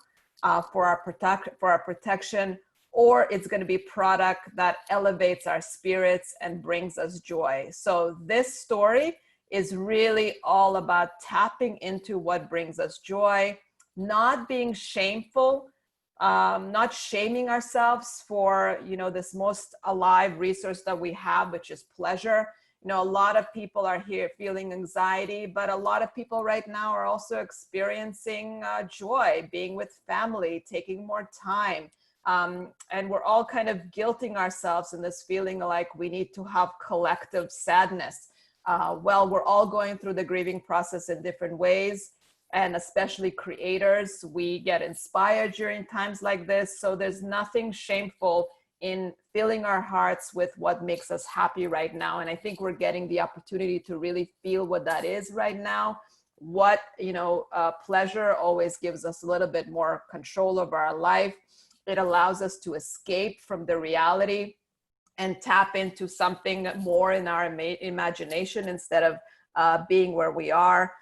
for our protection, or it's going to be product that elevates our spirits and brings us joy. So this story is really all about tapping into what brings us joy, not being shameful, not shaming ourselves for, this most alive resource that we have, which is pleasure. A lot of people are here feeling anxiety, but a lot of people right now are also experiencing joy, being with family, taking more time. And we're all kind of guilting ourselves in this feeling like we need to have collective sadness. Well, we're all going through the grieving process in different ways, and especially creators, we get inspired during times like this. So there's nothing shameful in filling our hearts with what makes us happy right now. And I think we're getting the opportunity to really feel what that is right now. What, pleasure always gives us a little bit more control over our life. It allows us to escape from the reality and tap into something more in our imagination instead of being where we are.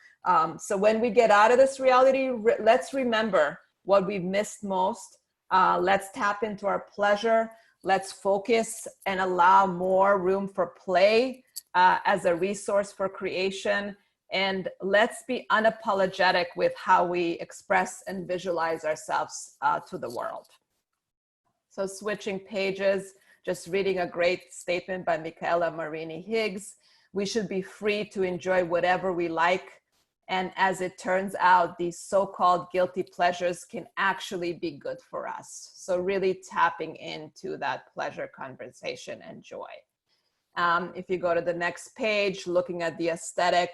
So when we get out of this reality, let's remember what we've missed most. Let's tap into our pleasure. Let's focus and allow more room for play as a resource for creation. And let's be unapologetic with how we express and visualize ourselves to the world. So switching pages, just reading a great statement by Michaela Marini Higgs. We should be free to enjoy whatever we like, And as it turns out, these so-called guilty pleasures can actually be good for us. So really tapping into that pleasure conversation and joy. If you go to the next page, looking at the aesthetic,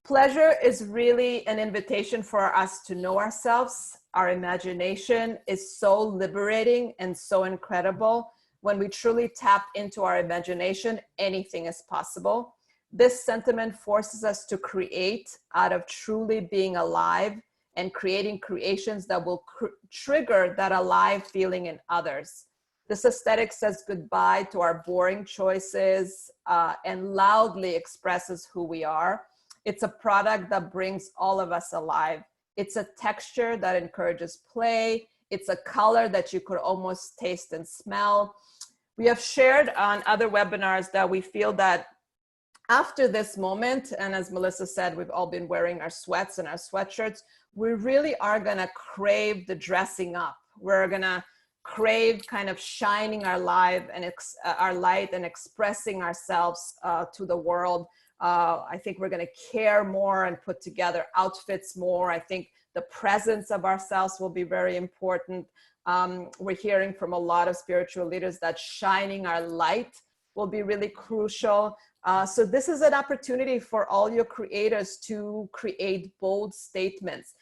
pleasure is really an invitation for us to know ourselves. Our imagination is so liberating and so incredible. When we truly tap into our imagination, anything is possible. This sentiment forces us to create out of truly being alive and creating creations that will trigger that alive feeling in others. This aesthetic says goodbye to our boring choices and loudly expresses who we are. It's a product that brings all of us alive. It's a texture that encourages play. It's a color that you could almost taste and smell. We have shared on other webinars that we feel that after this moment, and as Melissa said, we've all been wearing our sweats and our sweatshirts, we really are gonna crave the dressing up. We're gonna crave kind of shining our light and expressing ourselves to the world. I think we're gonna care more and put together outfits more. I think the presence of ourselves will be very important. We're hearing from a lot of spiritual leaders that shining our light will be really crucial. So this is an opportunity for all your creators to create bold statements.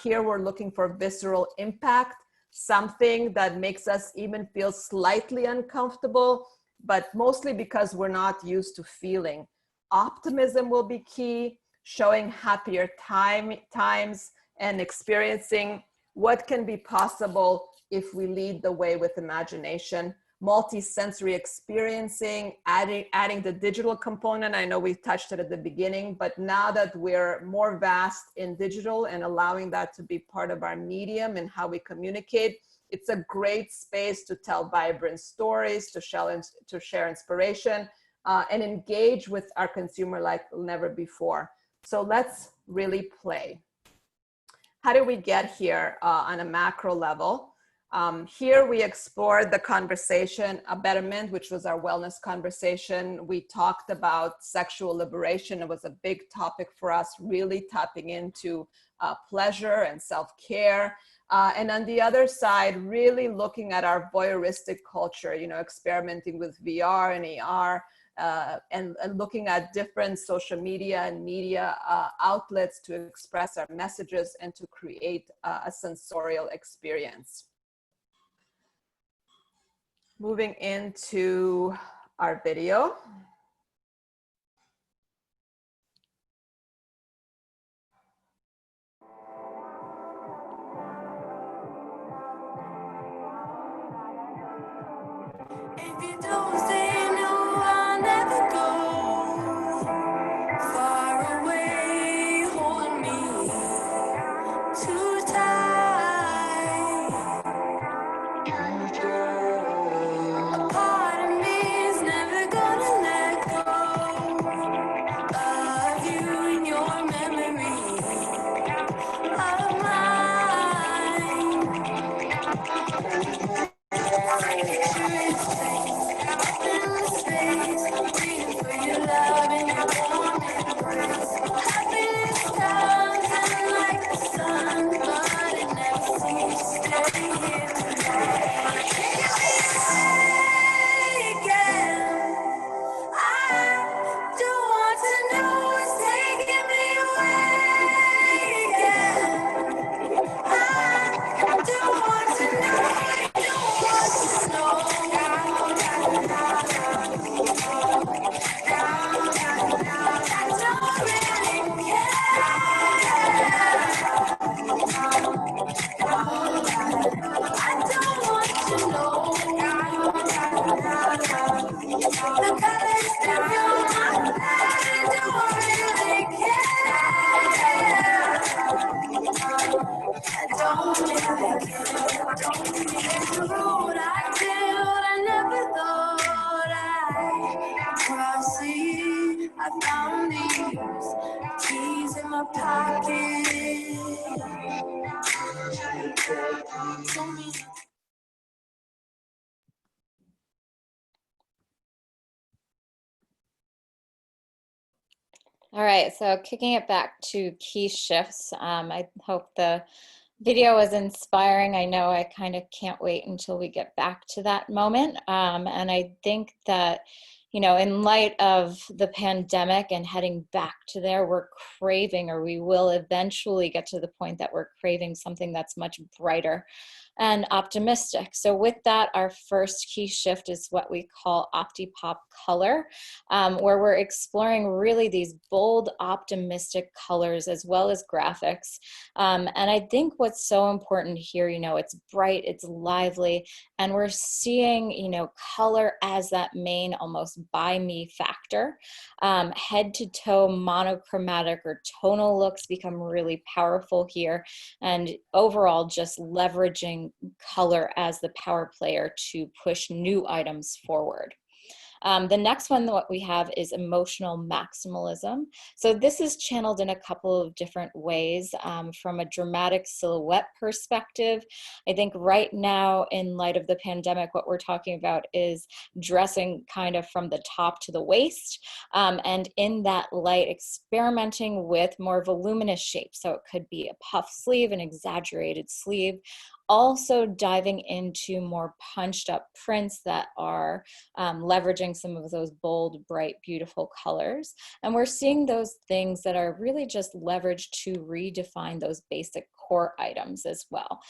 Here we're looking for visceral impact, something that makes us even feel slightly uncomfortable, but mostly because we're not used to feeling. Optimism will be key, showing happier times and experiencing what can be possible if we lead the way with imagination. Multi-sensory experiencing, adding the digital component. I know we touched it at the beginning, but now that we're more vast in digital and allowing that to be part of our medium and how we communicate, it's a great space to tell vibrant stories, to share inspiration, and engage with our consumer like never before. So let's really play. How do we get here on a macro level? Here we explored the conversation, a betterment, which was our wellness conversation. We talked about sexual liberation. It was a big topic for us, really tapping into pleasure and self-care. And on the other side, really looking at our voyeuristic culture, you know, experimenting with VR and AR, and looking at different social media and media outlets to express our messages and to create a sensorial experience. Moving into our video. If you don't say no, I'll never go far away, hold me too tight. A part of me is never gonna let go of you and your memory of mine. Waiting for your love and your warm embrace. Happiness comes in like the sun, but it never seems to stay here tonight. Again, I don't want to know what's taking me away again. I don't want to know. I don't want to I found these keys in my pocket. All right, so kicking it back to key shifts. I hope the video was inspiring. I know I kind of can't wait until we get back to that moment. And I think that, you know, in light of the pandemic and heading back to there, we're craving, or we will eventually get to the point that we're craving something that's much brighter and optimistic. So with that, our first key shift is what we call OptiPop color, where we're exploring really these bold, optimistic colors as well as graphics. And I think what's so important here, you know, it's bright, it's lively, and we're seeing, you know, color as that main almost buy me factor. Head to toe monochromatic or tonal looks become really powerful here, and overall just leveraging color as the power player to push new items forward. The next one that we have is emotional maximalism. So this is channeled in a couple of different ways. From a dramatic silhouette perspective, I think right now in light of the pandemic, what we're talking about is dressing kind of from the top to the waist. And in that light, experimenting with more voluminous shapes. So it could be a puff sleeve, an exaggerated sleeve. Also diving into more punched up prints that are leveraging some of those bold, bright, beautiful colors. And we're seeing those things that are really just leveraged to redefine those basic core items as well.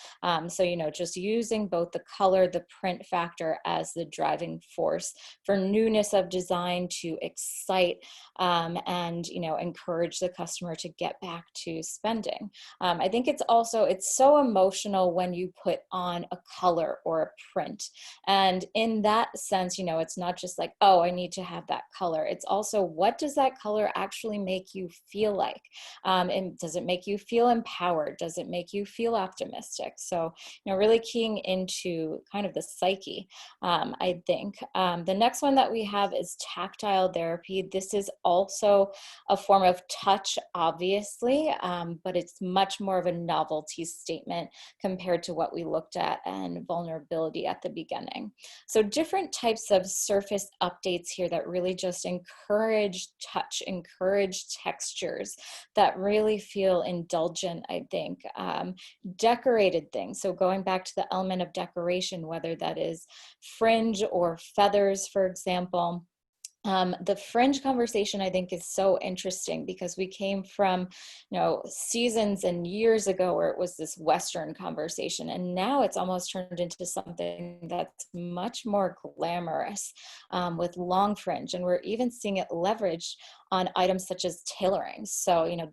So, you know, just using both the color, the print factor as the driving force for newness of design to excite and, you know, encourage the customer to get back to spending. I think it's also, it's so emotional when you put on a color or a print. And in that sense, you know, it's not just like, oh, I need to have that color. It's also, what does that color actually make you feel like? And does it make you feel empowered? Does it make you feel optimistic? So, you know, really keying into kind of the psyche, I think. The next one that we have is tactile therapy. This is also a form of touch, obviously, but it's much more of a novelty statement compared to what we looked at and vulnerability at the beginning. So different types of surface updates here that really just encourage touch, encourage textures that really feel indulgent, I think. Decorated things. So going back to the element of decoration, whether that is fringe or feathers, for example. The fringe conversation, I think, is so interesting because we came from, you know, seasons and years ago where it was this Western conversation, and now it's almost turned into something that's much more glamorous with long fringe, and we're even seeing it leveraged on items such as tailoring. So, you know,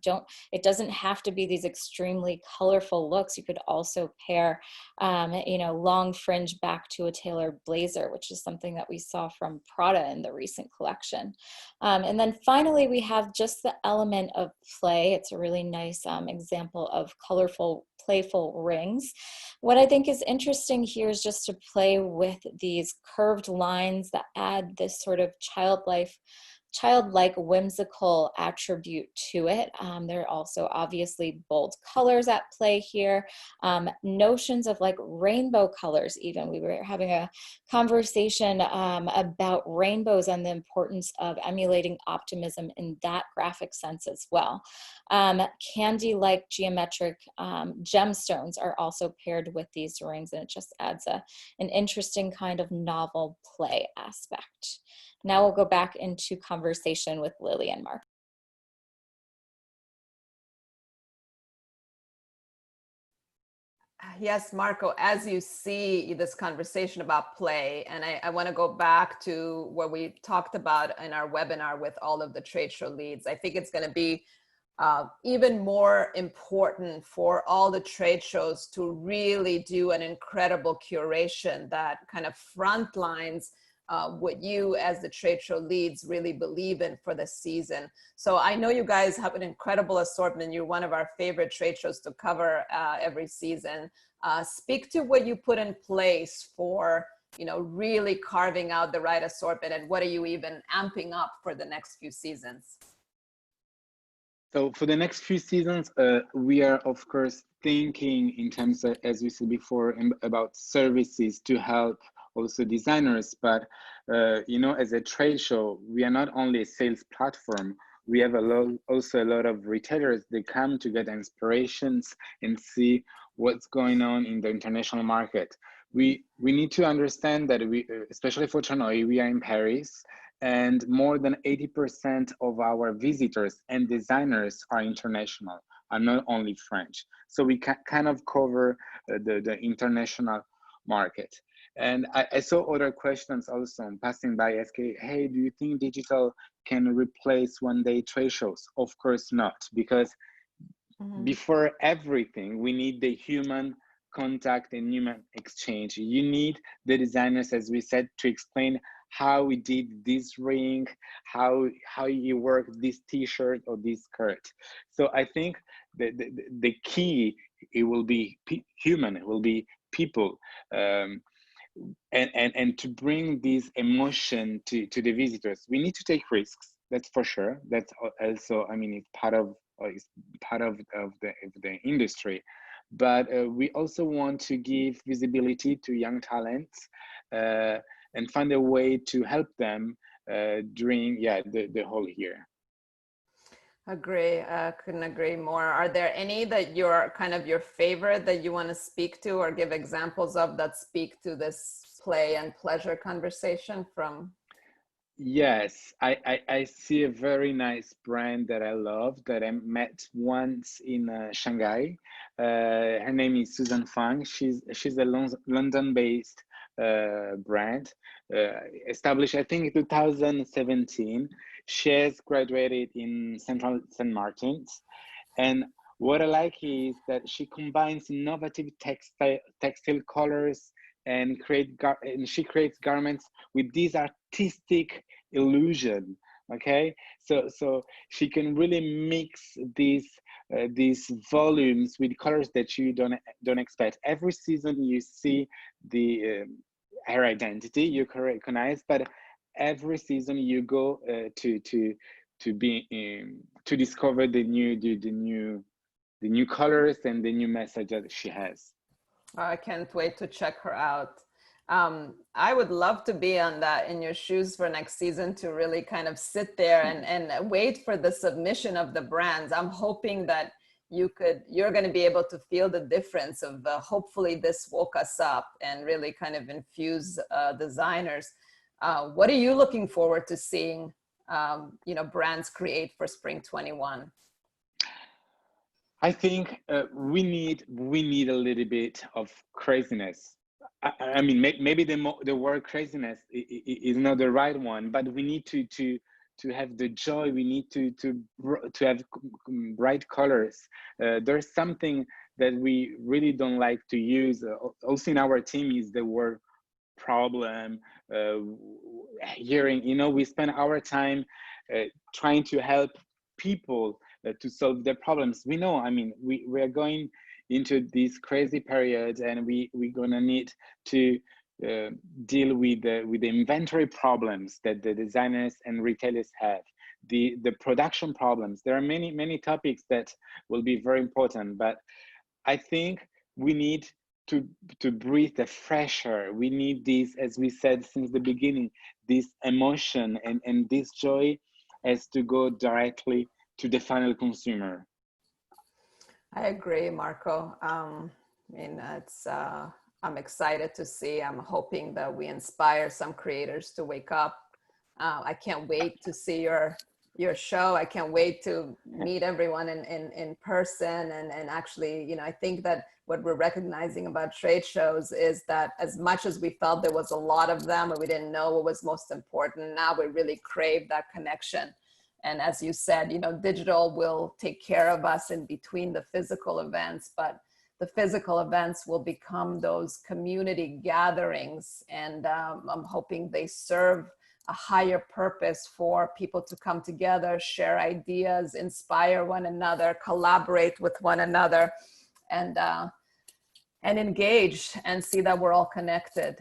it doesn't have to be these extremely colorful looks. You could also pair, you know, long fringe back to a tailored blazer, which is something that we saw from Prada in the recent collection. And then finally, we have just the element of play. It's a really nice example of colorful, playful rings. What I think is interesting here is just to play with these curved lines that add this sort of childlike whimsical attribute to it. There are also obviously bold colors at play here, notions of like rainbow colors even. We were having a conversation about rainbows and the importance of emulating optimism in that graphic sense as well. Candy-like geometric gemstones are also paired with these rings, and it just adds an interesting kind of novel play aspect. Now we'll go back into conversation with Lilly and Mark. Yes, Marco, as you see this conversation about play, and I want to go back to what we talked about in our webinar with all of the trade show leads. I think it's going to be even more important for all the trade shows to really do an incredible curation that kind of front lines what you as the trade show leads really believe in for the season. So I know you guys have an incredible assortment. You're one of our favorite trade shows to cover every season. Speak to what you put in place for, you know, really carving out the right assortment, and what are you even amping up for the next few seasons? So for the next few seasons, we are of course thinking in terms of, as we said before, about services to help also designers, but you know, as a trade show, we are not only a sales platform, we have also a lot of retailers. They come to get inspirations and see what's going on in the international market. We need to understand that especially for Tranoï, we are in Paris, and more than 80% of our visitors and designers are international, are not only French. So we can kind of cover the international market. And I saw other questions also passing by asking, hey, do you think digital can replace one-day trade shows? Of course not, because before everything, we need the human contact and human exchange. You need the designers, as we said, to explain how we did this ring, how you work this t-shirt or this skirt. So I think the key, it will be human, it will be people. And to bring this emotion to the visitors, we need to take risks. That's for sure. That's also, I mean, it's part of the industry. But we also want to give visibility to young talents and find a way to help them during the whole year. Agree. Couldn't agree more. Are there any that you're kind of your favorite that you want to speak to or give examples of that speak to this play and pleasure conversation from? Yes, I see a very nice brand that I love that I met once in Shanghai. Her name is Susan Fang. She's a London-based brand, established I think in 2017. She has graduated in Central St. Martin's, and what I like is that she combines innovative textile colors and she creates garments with these artistic illusion. Okay, so she can really mix these volumes with colors that you don't expect. Every season you see her identity, you can recognize, but every season you go to discover the new colors and the new message that she has. I can't wait to check her out. I would love to be in your shoes for next season, to really kind of sit there and wait for the submission of the brands. I'm hoping that you're going to be able to feel the difference of hopefully this woke us up and really kind of infuse designers. What are you looking forward to seeing, brands create for Spring 21? I think we need a little bit of craziness. I mean, maybe the word craziness is not the right one, but we need to have the joy. We need to have bright colors. There's something that we really don't like to use. Also in our team is the word problem. Hearing, we spend our time trying to help people to solve their problems. We know, I mean, we are going into this crazy period, and we're gonna need to deal with the inventory problems that the designers and retailers have, the production problems. There are many topics that will be very important, but I think we need to breathe the fresh air. We need this, as we said since the beginning, this emotion and this joy has to go directly to the final consumer. I agree, Marco. I'm excited to see. I'm hoping that we inspire some creators to wake up. I can't wait to see your show. I can't wait to meet everyone in person. And actually, I think that what we're recognizing about trade shows is that as much as we felt there was a lot of them and we didn't know what was most important, now we really crave that connection. And as you said, digital will take care of us in between the physical events, but the physical events will become those community gatherings. And I'm hoping they serve a higher purpose for people to come together, share ideas, inspire one another, collaborate with one another, and engage and see that we're all connected.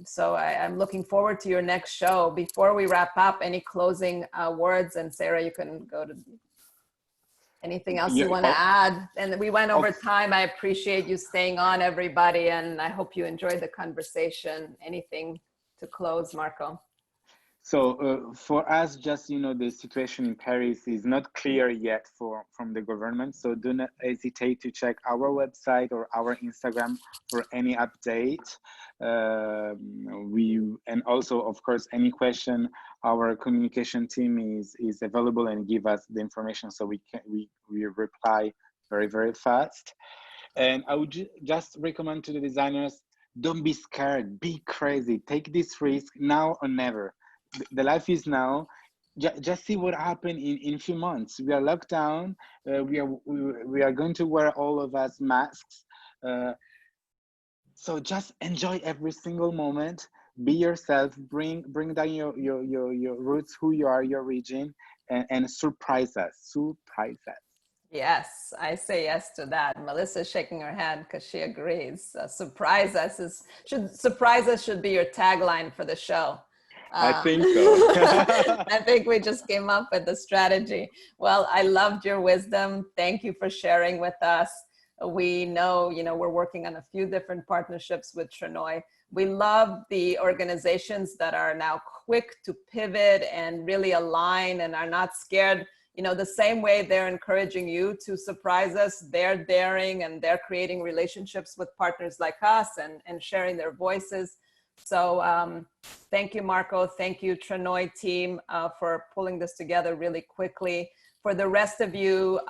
So I'm looking forward to your next show. Before we wrap up, any closing words? And Sarah, you can go to anything else you want to add. And we went over time. I appreciate you staying on, everybody, and I hope you enjoyed the conversation. Anything to close, Marco? So for us, just the situation in Paris is not clear yet from the government. So do not hesitate to check our website or our Instagram for any update. And also, of course, any question, our communication team is available and give us the information so we reply very, very fast. And I would just recommend to the designers, don't be scared, be crazy, take this risk now or never. The life is now. Just see what happened in a few months. We are locked down. We are going to wear, all of us, masks. So just enjoy every single moment. Be yourself. Bring down your roots, who you are, your region, and surprise us. Surprise us. Yes, I say yes to that. Melissa's shaking her head because she agrees. Surprise us should be your tagline for the show. I think so. I think we just came up with the strategy. Well, I loved your wisdom. Thank you for sharing with us. We know, we're working on a few different partnerships with TRANOI. We love the organizations that are now quick to pivot and really align and are not scared. The same way they're encouraging you to surprise us, they're daring and they're creating relationships with partners like us and sharing their voices. So thank you, Marco. Thank you, TRANOI team, for pulling this together really quickly. For the rest of you,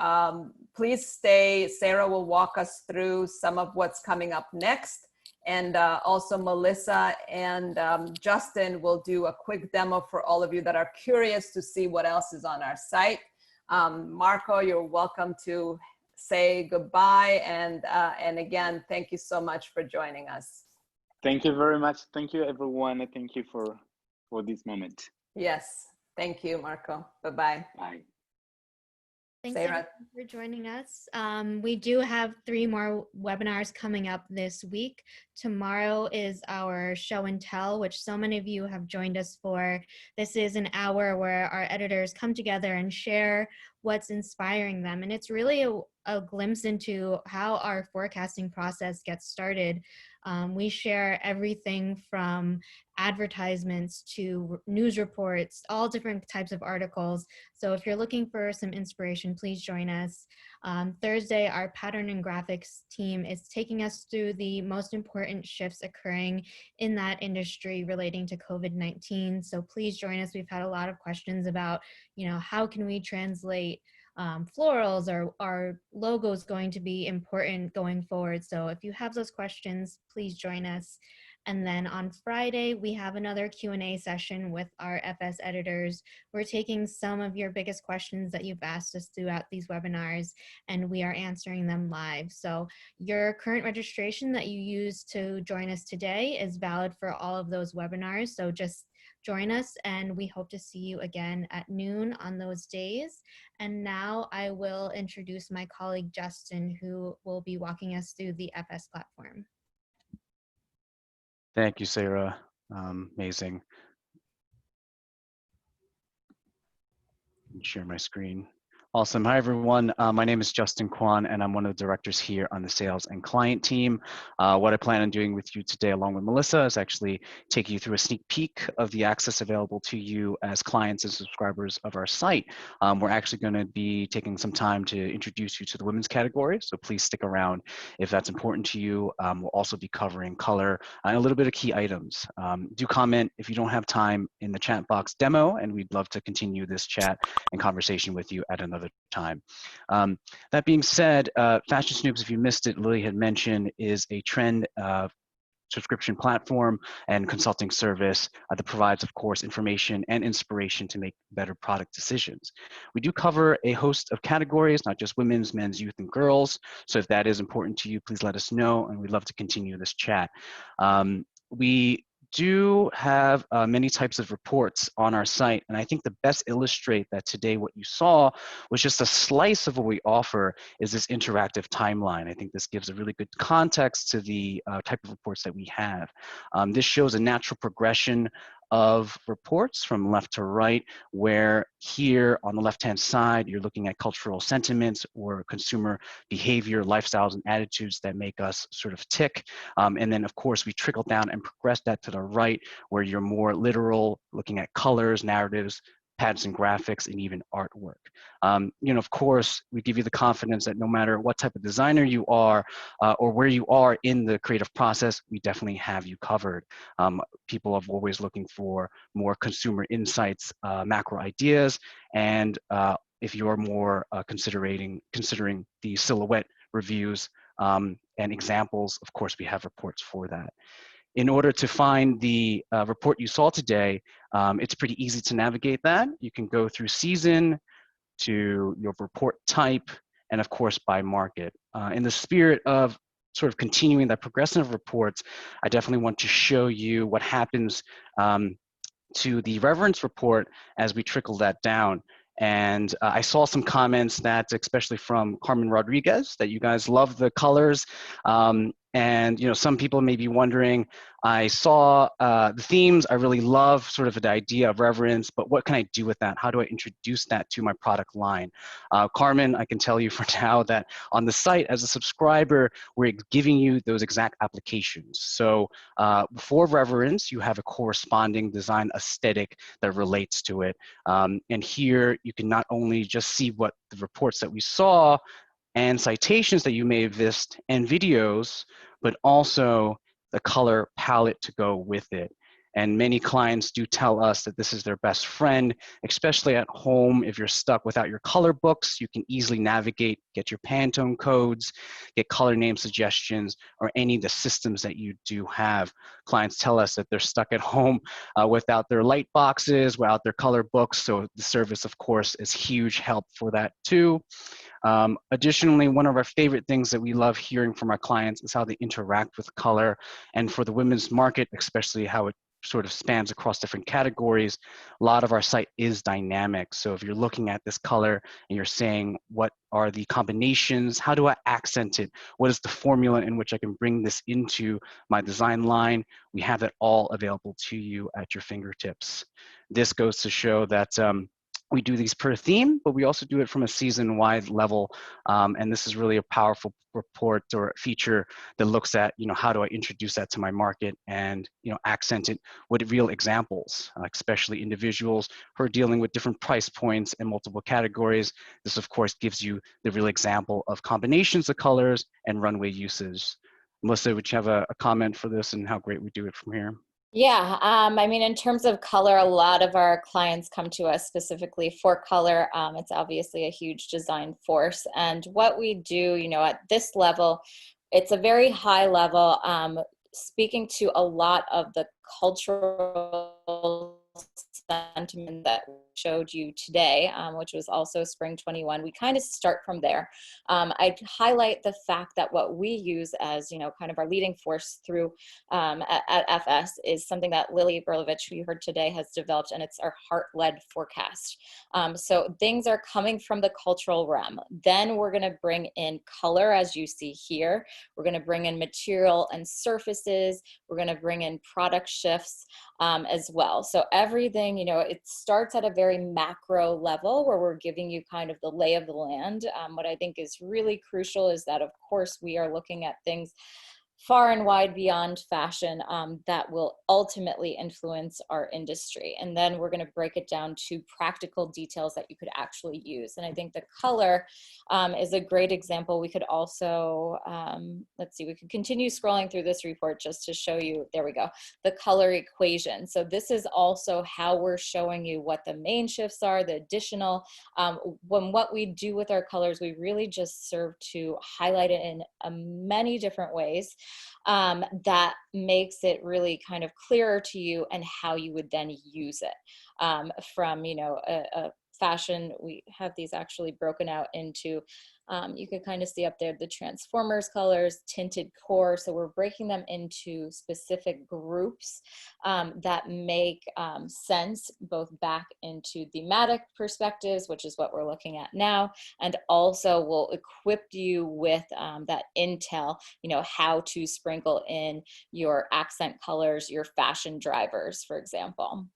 please stay. Sarah will walk us through some of what's coming up next. And also Melissa and Justin will do a quick demo for all of you that are curious to see what else is on our site. Marco, you're welcome to say goodbye. And again, thank you so much for joining us. Thank you very much. Thank you, everyone. And thank you for this moment. Yes. Thank you, Marco. Bye-bye. Bye. Thanks Sarah. everyone for joining us. We do have 3 more webinars coming up this week. Tomorrow is our show and tell, which so many of you have joined us for. This is an hour where our editors come together and share what's inspiring them. And it's really a glimpse into how our forecasting process gets started. We share everything from advertisements to news reports, all different types of articles. So if you're looking for some inspiration, please join us. Thursday, our pattern and graphics team is taking us through the most important shifts occurring in that industry relating to COVID-19. So please join us. We've had a lot of questions about, how can we translate florals, or are logos going to be important going forward? So if you have those questions, please join us. And then on Friday, we have another Q&A session with our FS editors. We're taking some of your biggest questions that you've asked us throughout these webinars, and we are answering them live. So your current registration that you used to join us today is valid for all of those webinars. So just join us, and we hope to see you again at noon on those days. And now I will introduce my colleague, Justin, who will be walking us through the FS platform. Thank you, Sarah. Amazing. Share my screen. Awesome. Hi, everyone. My name is Justin Kwan, and I'm one of the directors here on the sales and client team. What I plan on doing with you today, along with Melissa, is actually take you through a sneak peek of the access available to you as clients and subscribers of our site. We're actually going to be taking some time to introduce you to the women's category, so please stick around if that's important to you. We'll also be covering color and a little bit of key items. Do comment if you don't have time in the chat box demo, and we'd love to continue this chat and conversation with you at another time. That being said, Fashion Snoops, if you missed it, Lilly had mentioned, is a trend subscription platform and consulting service that provides, of course, information and inspiration to make better product decisions. We do cover a host of categories, not just women's, men's, youth, and girls. So if that is important to you, please let us know, and we'd love to continue this chat. We do have many types of reports on our site, and I think the best illustrate that today what you saw was just a slice of what we offer is this interactive timeline. I think this gives a really good context to the type of reports that we have. This shows a natural progression of reports from left to right, where here on the left-hand side, you're looking at cultural sentiments or consumer behavior, lifestyles, and attitudes that make us sort of tick. And then, of course, we trickle down and progress that to the right, where you're more literal, looking at colors, narratives, patterns and graphics, and even artwork. Of course, we give you the confidence that no matter what type of designer you are or where you are in the creative process, we definitely have you covered. People are always looking for more consumer insights, macro ideas, and if you are more considering the silhouette reviews and examples, of course, we have reports for that. In order to find the report you saw today, it's pretty easy to navigate that. You can go through season, to your report type, and of course by market. In the spirit of sort of continuing that progression of reports, I definitely want to show you what happens to the reverence report as we trickle that down. And I saw some comments that, especially from Carmen Rodriguez, that you guys love the colors. And some people may be wondering, I saw the themes, I really love sort of the idea of reverence, but what can I do with that? How do I introduce that to my product line? Carmen, I can tell you for now that on the site as a subscriber, we're giving you those exact applications. So for reverence, you have a corresponding design aesthetic that relates to it. And here you can not only just see what the reports that we saw and citations that you may have missed and videos, but also the color palette to go with it. And many clients do tell us that this is their best friend, especially at home. If you're stuck without your color books, you can easily navigate, get your Pantone codes, get color name suggestions, or any of the systems that you do have. Clients tell us that they're stuck at home without their light boxes, without their color books. So the service, of course, is huge help for that too. Additionally, one of our favorite things that we love hearing from our clients is how they interact with color. And for the women's market, especially how it sort of spans across different categories, a lot of our site is dynamic. So if you're looking at this color and you're saying, what are the combinations? How do I accent it? What is the formula in which I can bring this into my design line? We have it all available to you at your fingertips. This goes to show that we do these per theme, but we also do it from a season-wide level. And this is really a powerful report or feature that looks at, how do I introduce that to my market and, accent it with real examples, especially individuals who are dealing with different price points and multiple categories. This, of course, gives you the real example of combinations of colors and runway uses. Melissa, would you have a comment for this and how great we do it from here? Yeah, I mean, in terms of color, a lot of our clients come to us specifically for color. It's obviously a huge design force. And what we do, at this level, it's a very high level, speaking to a lot of the cultural sentiment that we showed you today, which was also spring 21. We kind of start from there. I'd highlight the fact that what we use as, kind of our leading force through at FS is something that Lilly Berelovich, who you heard today, has developed, and it's our heart-led forecast. So things are coming from the cultural realm. Then we're going to bring in color, as you see here. We're going to bring in material and surfaces. We're going to bring in product shifts as well. So everything, it starts at a very macro level where we're giving you kind of the lay of the land. What I think is really crucial is that, of course, we are looking at things far and wide beyond fashion that will ultimately influence our industry. And then we're going to break it down to practical details that you could actually use. And I think the color is a great example. We could also, let's see, we could continue scrolling through this report just to show you, there we go, the color equation. So this is also how we're showing you what the main shifts are, the additional. When what we do with our colors, we really just serve to highlight it in many different ways. That makes it really kind of clearer to you and how you would then use it. From, a fashion, we have these actually broken out into You could kind of see up there the Transformers colors, tinted core. So we're breaking them into specific groups that make sense both back into thematic perspectives, which is what we're looking at now, and also will equip you with that intel, you know, how to sprinkle in your accent colors, your fashion drivers, for example.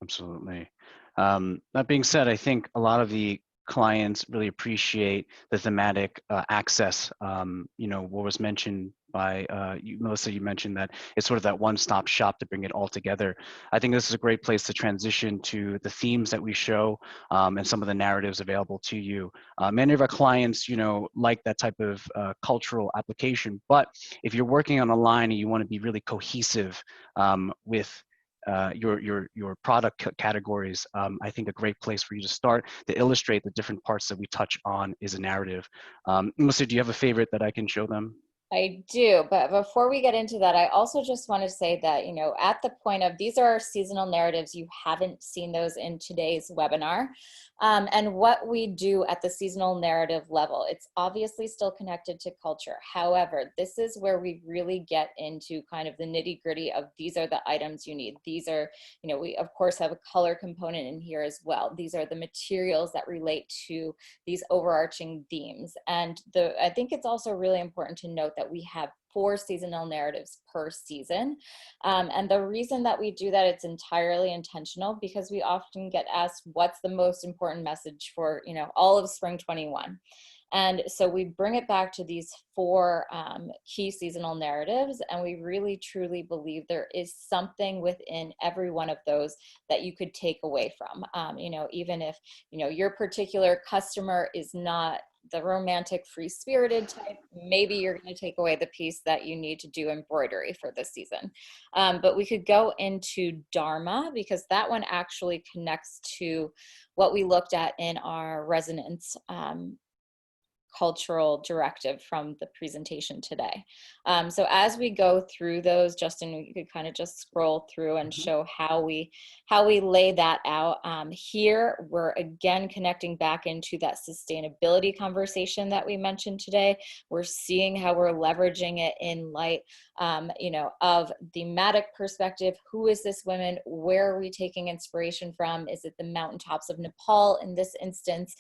Absolutely. That being said, I think a lot of the clients really appreciate the thematic access. You know, what was mentioned by you, Melissa, you mentioned that it's sort of that one-stop shop to bring it all together. I think this is a great place to transition to the themes that we show and some of the narratives available to you. Many of our clients, you know, like that type of cultural application, but if you're working on a line and you want to be really cohesive with your product categories, I think a great place for you to start to illustrate the different parts that we touch on is a narrative. Melissa, do you have a favorite that I can show them? I do, but before we get into that, I also just want to say that, you know, at the point of these are our seasonal narratives, you haven't seen those in today's webinar. And what we do at the seasonal narrative level, it's obviously still connected to culture. However, this is where we really get into kind of the nitty gritty of these are the items you need. These are, you know, we of course have a color component in here as well. These are the materials that relate to these overarching themes. And I think it's also really important to note that we have 4 seasonal narratives per season. And the reason that we do that, it's entirely intentional because we often get asked, what's the most important message for, you know, all of spring 21? And so we bring it back to these 4 key seasonal narratives, and we really truly believe there is something within every one of those that you could take away from. You know, even if, you know, your particular customer is not the romantic, free-spirited type, maybe you're going to take away the piece that you need to do embroidery for this season. But we could go into Dharma because that one actually connects to what we looked at in our resonance cultural directive from the presentation today. So as we go through those, Justin, you could kind of just scroll through and show how we lay that out. Here, we're again connecting back into that sustainability conversation that we mentioned today. We're seeing how we're leveraging it in light, you know, of thematic perspective. Who is this woman? Where are we taking inspiration from? Is it the mountaintops of Nepal in this instance?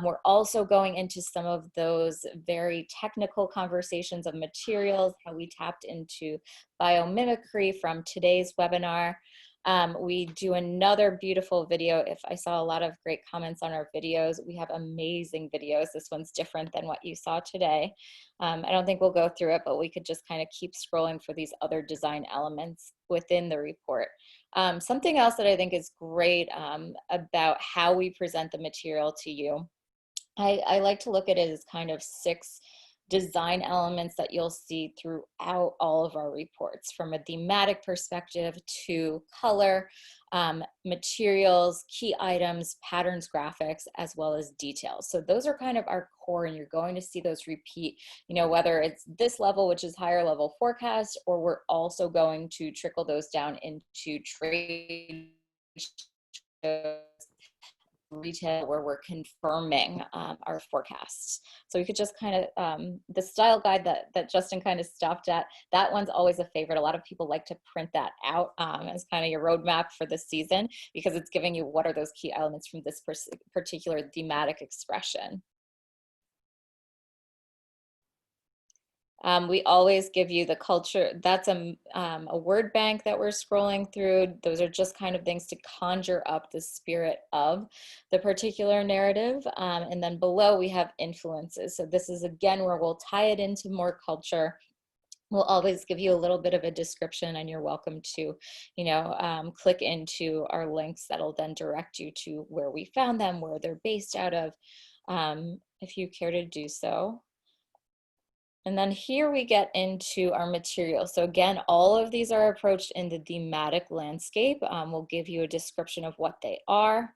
We're also going into some of those very technical conversations of materials, how we tapped into biomimicry from today's webinar. We do another beautiful video. If I saw a lot of great comments on our videos, we have amazing videos. This one's different than what you saw today. I don't think we'll go through it, but we could just kind of keep scrolling for these other design elements within the report. Something else that I think is great about how we present the material to you, I like to look at it as kind of 6 design elements that you'll see throughout all of our reports, from a thematic perspective to color, materials, key items, patterns, graphics, as well as details. So those are kind of our core, and you're going to see those repeat, you know, whether it's this level, which is higher level forecast, or we're also going to trickle those down into trade shows, retail, where we're confirming our forecasts. So we could just kind of, the style guide that Justin kind of stopped at, that one's always a favorite. A lot of people like to print that out as kind of your roadmap for the season, because it's giving you what are those key elements from this particular thematic expression. We always give you the culture. That's a word bank that we're scrolling through. Those are just kind of things to conjure up the spirit of the particular narrative. And then below we have influences. So this is again where we'll tie it into more culture. We'll always give you a little bit of a description, and you're welcome to, you know, click into our links that'll then direct you to where we found them, where they're based out of, if you care to do so. And then here we get into our material. So again, all of these are approached in the thematic landscape. We'll give you a description of what they are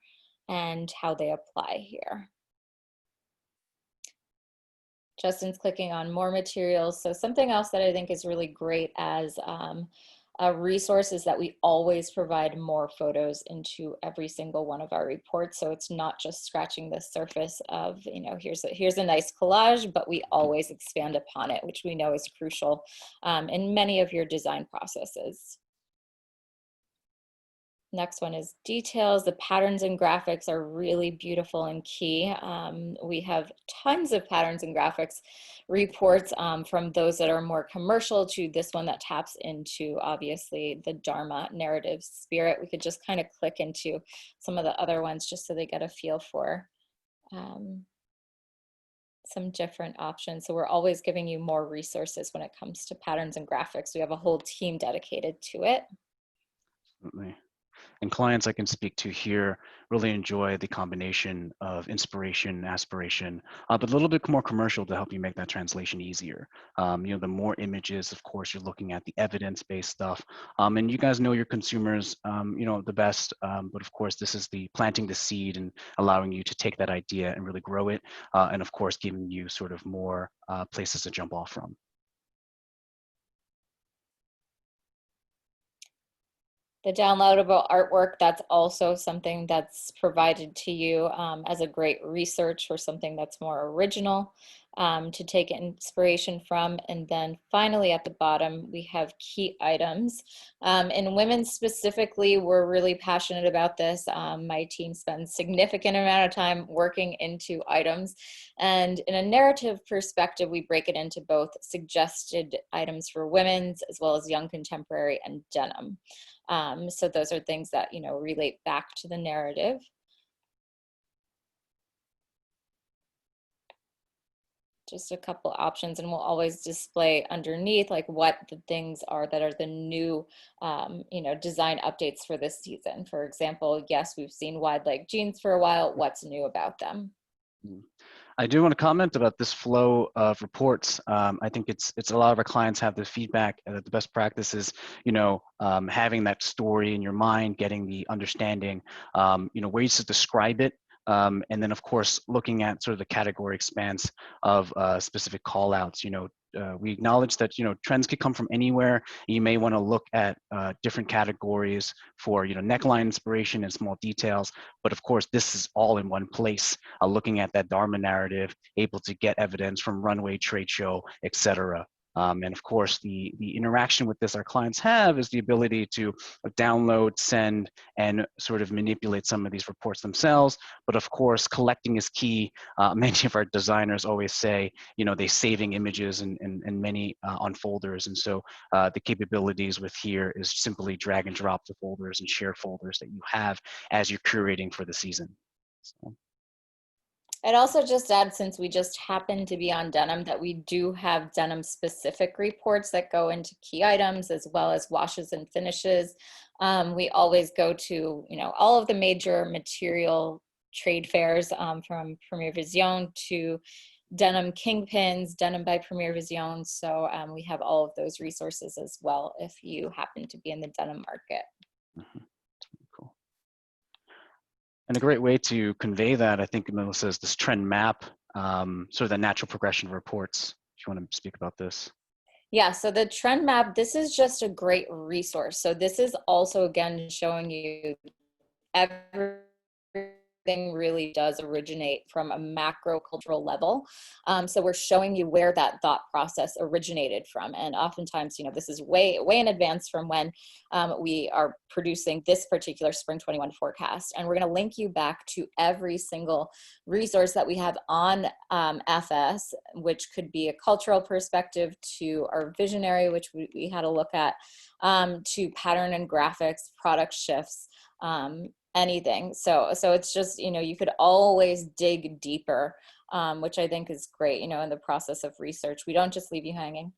and how they apply here. Justin's clicking on more materials. So something else that I think is really great as resource is that we always provide more photos into every single one of our reports. So it's not just scratching the surface of, you know, here's a nice collage, but we always expand upon it, which we know is crucial in many of your design processes. Next one is details. The patterns and graphics are really beautiful and key. We have tons of patterns and graphics reports, from those that are more commercial to this one that taps into, obviously, the Dharma narrative spirit. We could just kind of click into some of the other ones just so they get a feel for some different options. So we're always giving you more resources when it comes to patterns and graphics. We have a whole team dedicated to it. Absolutely. And clients I can speak to here really enjoy the combination of inspiration, aspiration, but a little bit more commercial to help you make that translation easier. You know, the more images, of course, you're looking at the evidence-based stuff. And you guys know your consumers, you know, the best, but of course, this is the planting the seed and allowing you to take that idea and really grow it. And of course, giving you sort of more places to jump off from. The downloadable artwork, that's also something that's provided to you as a great research for something that's more original to take inspiration from. And then finally at the bottom, we have key items. In women specifically, we're really passionate about this. My team spends significant amount of time working into items. And in a narrative perspective, we break it into both suggested items for women's as well as young contemporary and denim. So those are things that, you know, relate back to the narrative. Just a couple options, and we'll always display underneath like what the things are that are the new, you know, design updates for this season. For example, yes, we've seen wide leg jeans for a while. What's new about them? I do want to comment about this flow of reports. I think it's a lot of our clients have the feedback that the best practice is, you know, having that story in your mind, getting the understanding, you know, ways to describe it. And then, of course, looking at sort of the category expanse of specific call outs. You know, we acknowledge that, you know, trends could come from anywhere. You may want to look at different categories for, you know, neckline inspiration and small details. But of course, this is all in one place, looking at that Dharma narrative, able to get evidence from runway, trade show, etc. And of course, the interaction with this our clients have is the ability to download, send, and sort of manipulate some of these reports themselves. But of course, collecting is key. Many of our designers always say, you know, they're saving images and many on folders. And so the capabilities with here is simply drag and drop the folders and share folders that you have as you're curating for the season. So. I'd also just add, since we just happen to be on denim, that we do have denim specific reports that go into key items as well as washes and finishes. We always go to, you know, all of the major material trade fairs, from Premier Vision to denim kingpins, denim by Premier Vision. So we have all of those resources as well if you happen to be in the denim market. Mm-hmm. Cool. And a great way to convey that, I think, Melissa, is this trend map, sort of the natural progression of reports. If you want to speak about this. Yeah, so the trend map, this is just a great resource. So this is also, again, showing you everything really does originate from a macro cultural level. So we're showing you where that thought process originated from. And oftentimes, you know, this is way in advance from when we are producing this particular spring 21 forecast. And we're going to link you back to every single resource that we have on FS, which could be a cultural perspective, to our visionary, which we had a look at, to pattern and graphics, product shifts, anything. So it's just, you know, you could always dig deeper, which I think is great, you know, in the process of research. We don't just leave you hanging.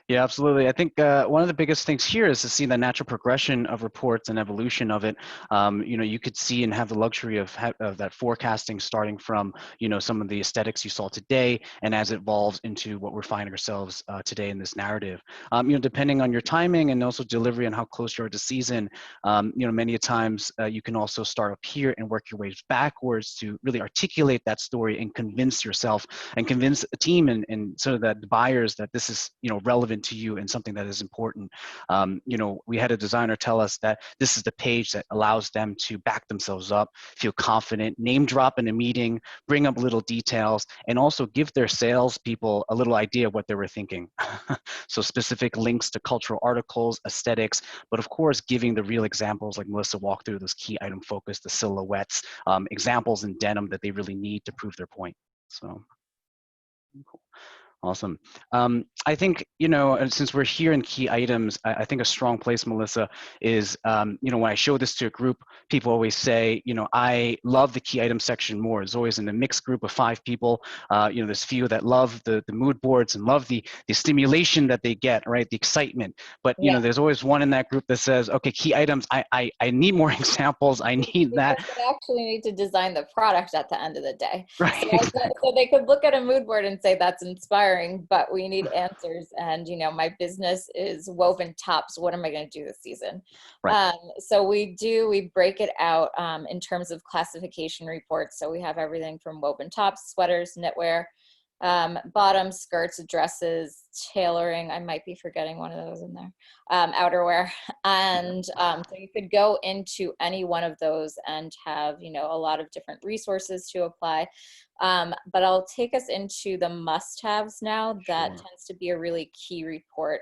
Yeah, absolutely. I think one of the biggest things here is to see the natural progression of reports and evolution of it. You know, you could see and have the luxury of that forecasting starting from, you know, some of the aesthetics you saw today, and as it evolves into what we're finding ourselves today in this narrative. You know, depending on your timing and also delivery and how close you are to season, you know, many times you can also start up here and work your way backwards to really articulate that story and convince yourself and convince a team and sort of that the buyers that this is, you know, relevant to you and something that is important. You know, we had a designer tell us that this is the page that allows them to back themselves up, feel confident, name drop in a meeting, bring up little details, and also give their salespeople a little idea of what they were thinking. So specific links to cultural articles, aesthetics, but of course, giving the real examples like Melissa walked through, those key item focus, the silhouettes, examples in denim that they really need to prove their point. So, cool. Awesome. I think, you know, and since we're here in key items, I think a strong place, Melissa, is, you know, when I show this to a group, people always say, you know, I love the key item section more. It's always in a mixed group of 5 people. You know, there's few that love the mood boards and love the stimulation that they get, right? The excitement. But, you know, there's always one in that group that says, okay, key items, I need more examples. I need that. They actually need to design the product at the end of the day. Right. So, exactly. So they could look at a mood board and say, that's inspiring, but we need answers. And, you know, my business is woven tops. What am I going to do this season? Right. So we break it out in terms of classification reports. So we have everything from woven tops, sweaters, knitwear, bottoms, skirts, dresses, tailoring. I might be forgetting one of those in there. Outerwear. And so you could go into any one of those and have, you know, a lot of different resources to apply. But I'll take us into the must-haves now. That tends to be a really key report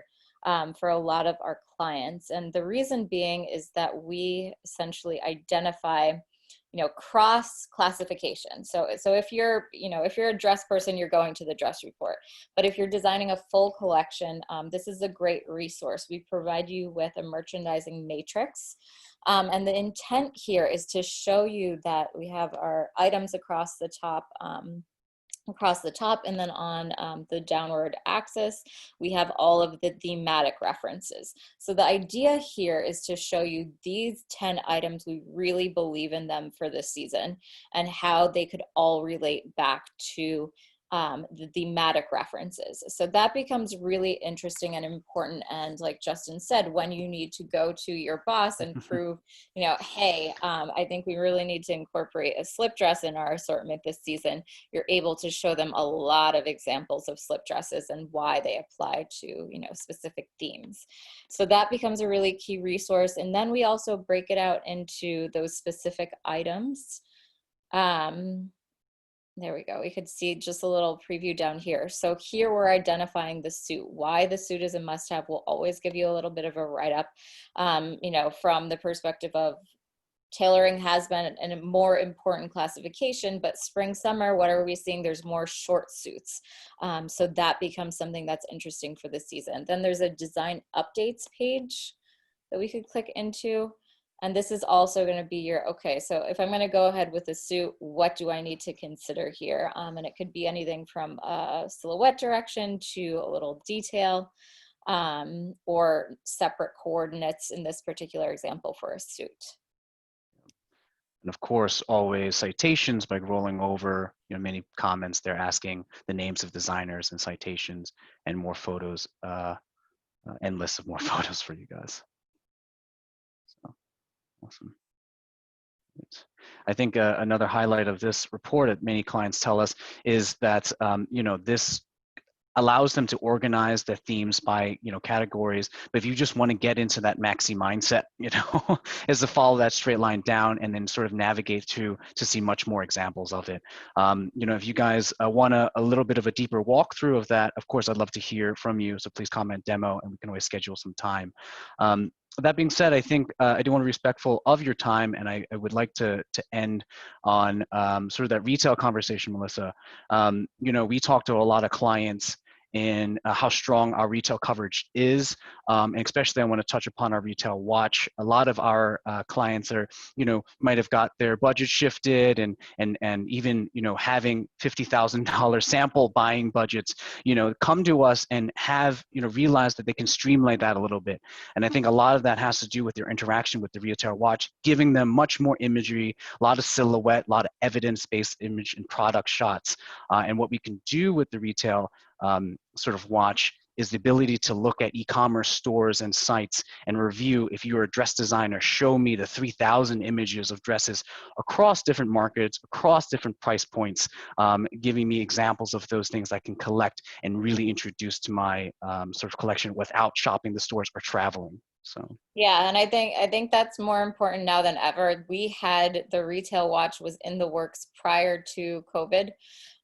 for a lot of our clients. And the reason being is that we essentially identify, you know, cross classification. So if you're, you know, if you're a dress person, you're going to the dress report. But if you're designing a full collection, this is a great resource. We provide you with a merchandising matrix. And the intent here is to show you that we have our items across the top, and then on the downward axis, we have all of the thematic references. So the idea here is to show you these 10 items, we really believe in them for this season and how they could all relate back to the thematic references. So that becomes really interesting and important. And like Justin said, when you need to go to your boss and prove, you know, hey, I think we really need to incorporate a slip dress in our assortment this season, you're able to show them a lot of examples of slip dresses and why they apply to, you know, specific themes. So that becomes a really key resource. And then we also break it out into those specific items. There we go. We could see just a little preview down here. So here we're identifying the suit. Why the suit is a must-have. We'll always give you a little bit of a write-up, you know, from the perspective of tailoring has been a more important classification, but spring, summer, what are we seeing? There's more short suits. So that becomes something that's interesting for the season. Then there's a design updates page that we could click into. And this is also going to be your, okay, so if I'm going to go ahead with a suit, what do I need to consider here? And it could be anything from a silhouette direction to a little detail or separate coordinates in this particular example for a suit. And of course, always citations by rolling over, you know, many comments they're asking the names of designers and citations and more photos and lists of more photos for you guys. So. Awesome. I think another highlight of this report that many clients tell us is that, you know, this allows them to organize their themes by, you know, categories. But if you just want to get into that maxi mindset, you know, is to follow that straight line down and then sort of navigate to see much more examples of it. You know, if you guys want a little bit of a deeper walkthrough of that, of course, I'd love to hear from you. So please comment demo and we can always schedule some time. That being said, I think I do want to be respectful of your time, and I would like to end on sort of that retail conversation, Melissa. You know, we talk to a lot of clients in how strong our retail coverage is, and especially I want to touch upon our retail watch. A lot of our clients are, you know, might have got their budget shifted and even, you know, having $50,000 sample buying budgets, you know, come to us and have, you know, realized that they can streamline that a little bit. And I think a lot of that has to do with their interaction with the retail watch, giving them much more imagery, a lot of silhouette, a lot of evidence-based image and product shots. And what we can do with the retail sort of watch is the ability to look at e-commerce stores and sites and review. If you're a dress designer, show me the 3,000 images of dresses across different markets, across different price points, giving me examples of those things I can collect and really introduce to my sort of collection without shopping the stores or traveling. So yeah, and I think that's more important now than ever. We had the retail watch was in the works prior to COVID.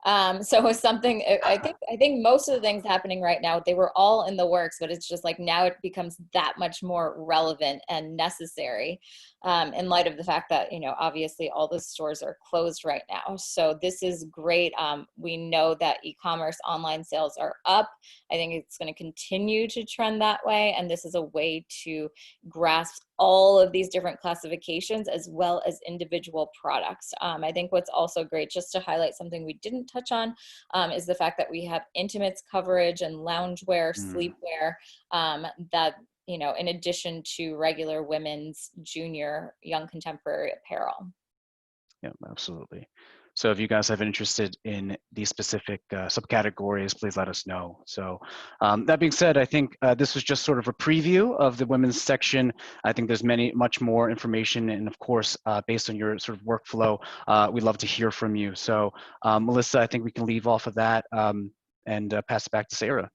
So it was something, I think most of the things happening right now, they were all in the works, but it's just like now it becomes that much more relevant and necessary in light of the fact that, you know, obviously all the stores are closed right now. So this is great. We know that e-commerce online sales are up. I think it's going to continue to trend that way. And this is a way to grasp all of these different classifications as well as individual products. I think what's also great, just to highlight something we didn't touch on, is the fact that we have intimates coverage and loungewear, sleepwear, that, you know, in addition to regular women's junior young contemporary apparel. yeah, absolutely. So if you guys have interested in these specific subcategories, please let us know. So that being said, I think this was just sort of a preview of the women's section. I think there's much more information. And of course, based on your sort of workflow, we'd love to hear from you. So Melissa, I think we can leave off of that and pass it back to Sarah.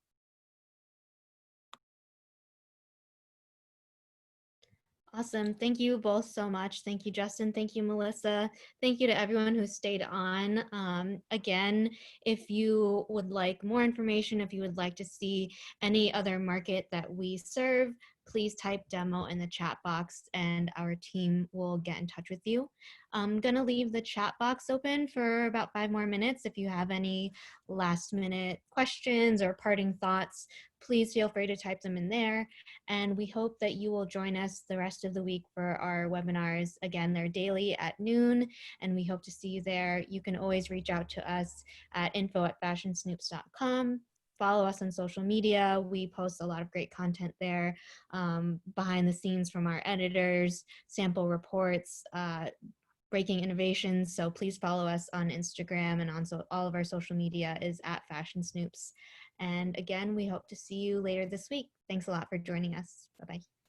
Awesome. Thank you both so much. Thank you, Justin. Thank you, Melissa. Thank you to everyone who stayed on. Again, if you would like more information, if you would like to see any other market that we serve, please type demo in the chat box and our team will get in touch with you. I'm going to leave the chat box open for about 5 more minutes. If you have any last minute questions or parting thoughts, please feel free to type them in there. And we hope that you will join us the rest of the week for our webinars. Again, they're daily at noon, and we hope to see you there. You can always reach out to us at info@fashionsnoops.com. Follow us on social media. We post a lot of great content there, behind the scenes from our editors, sample reports, breaking innovations. So please follow us on Instagram, and on all of our social media is @FashionSnoops. And again, we hope to see you later this week. Thanks a lot for joining us. Bye-bye.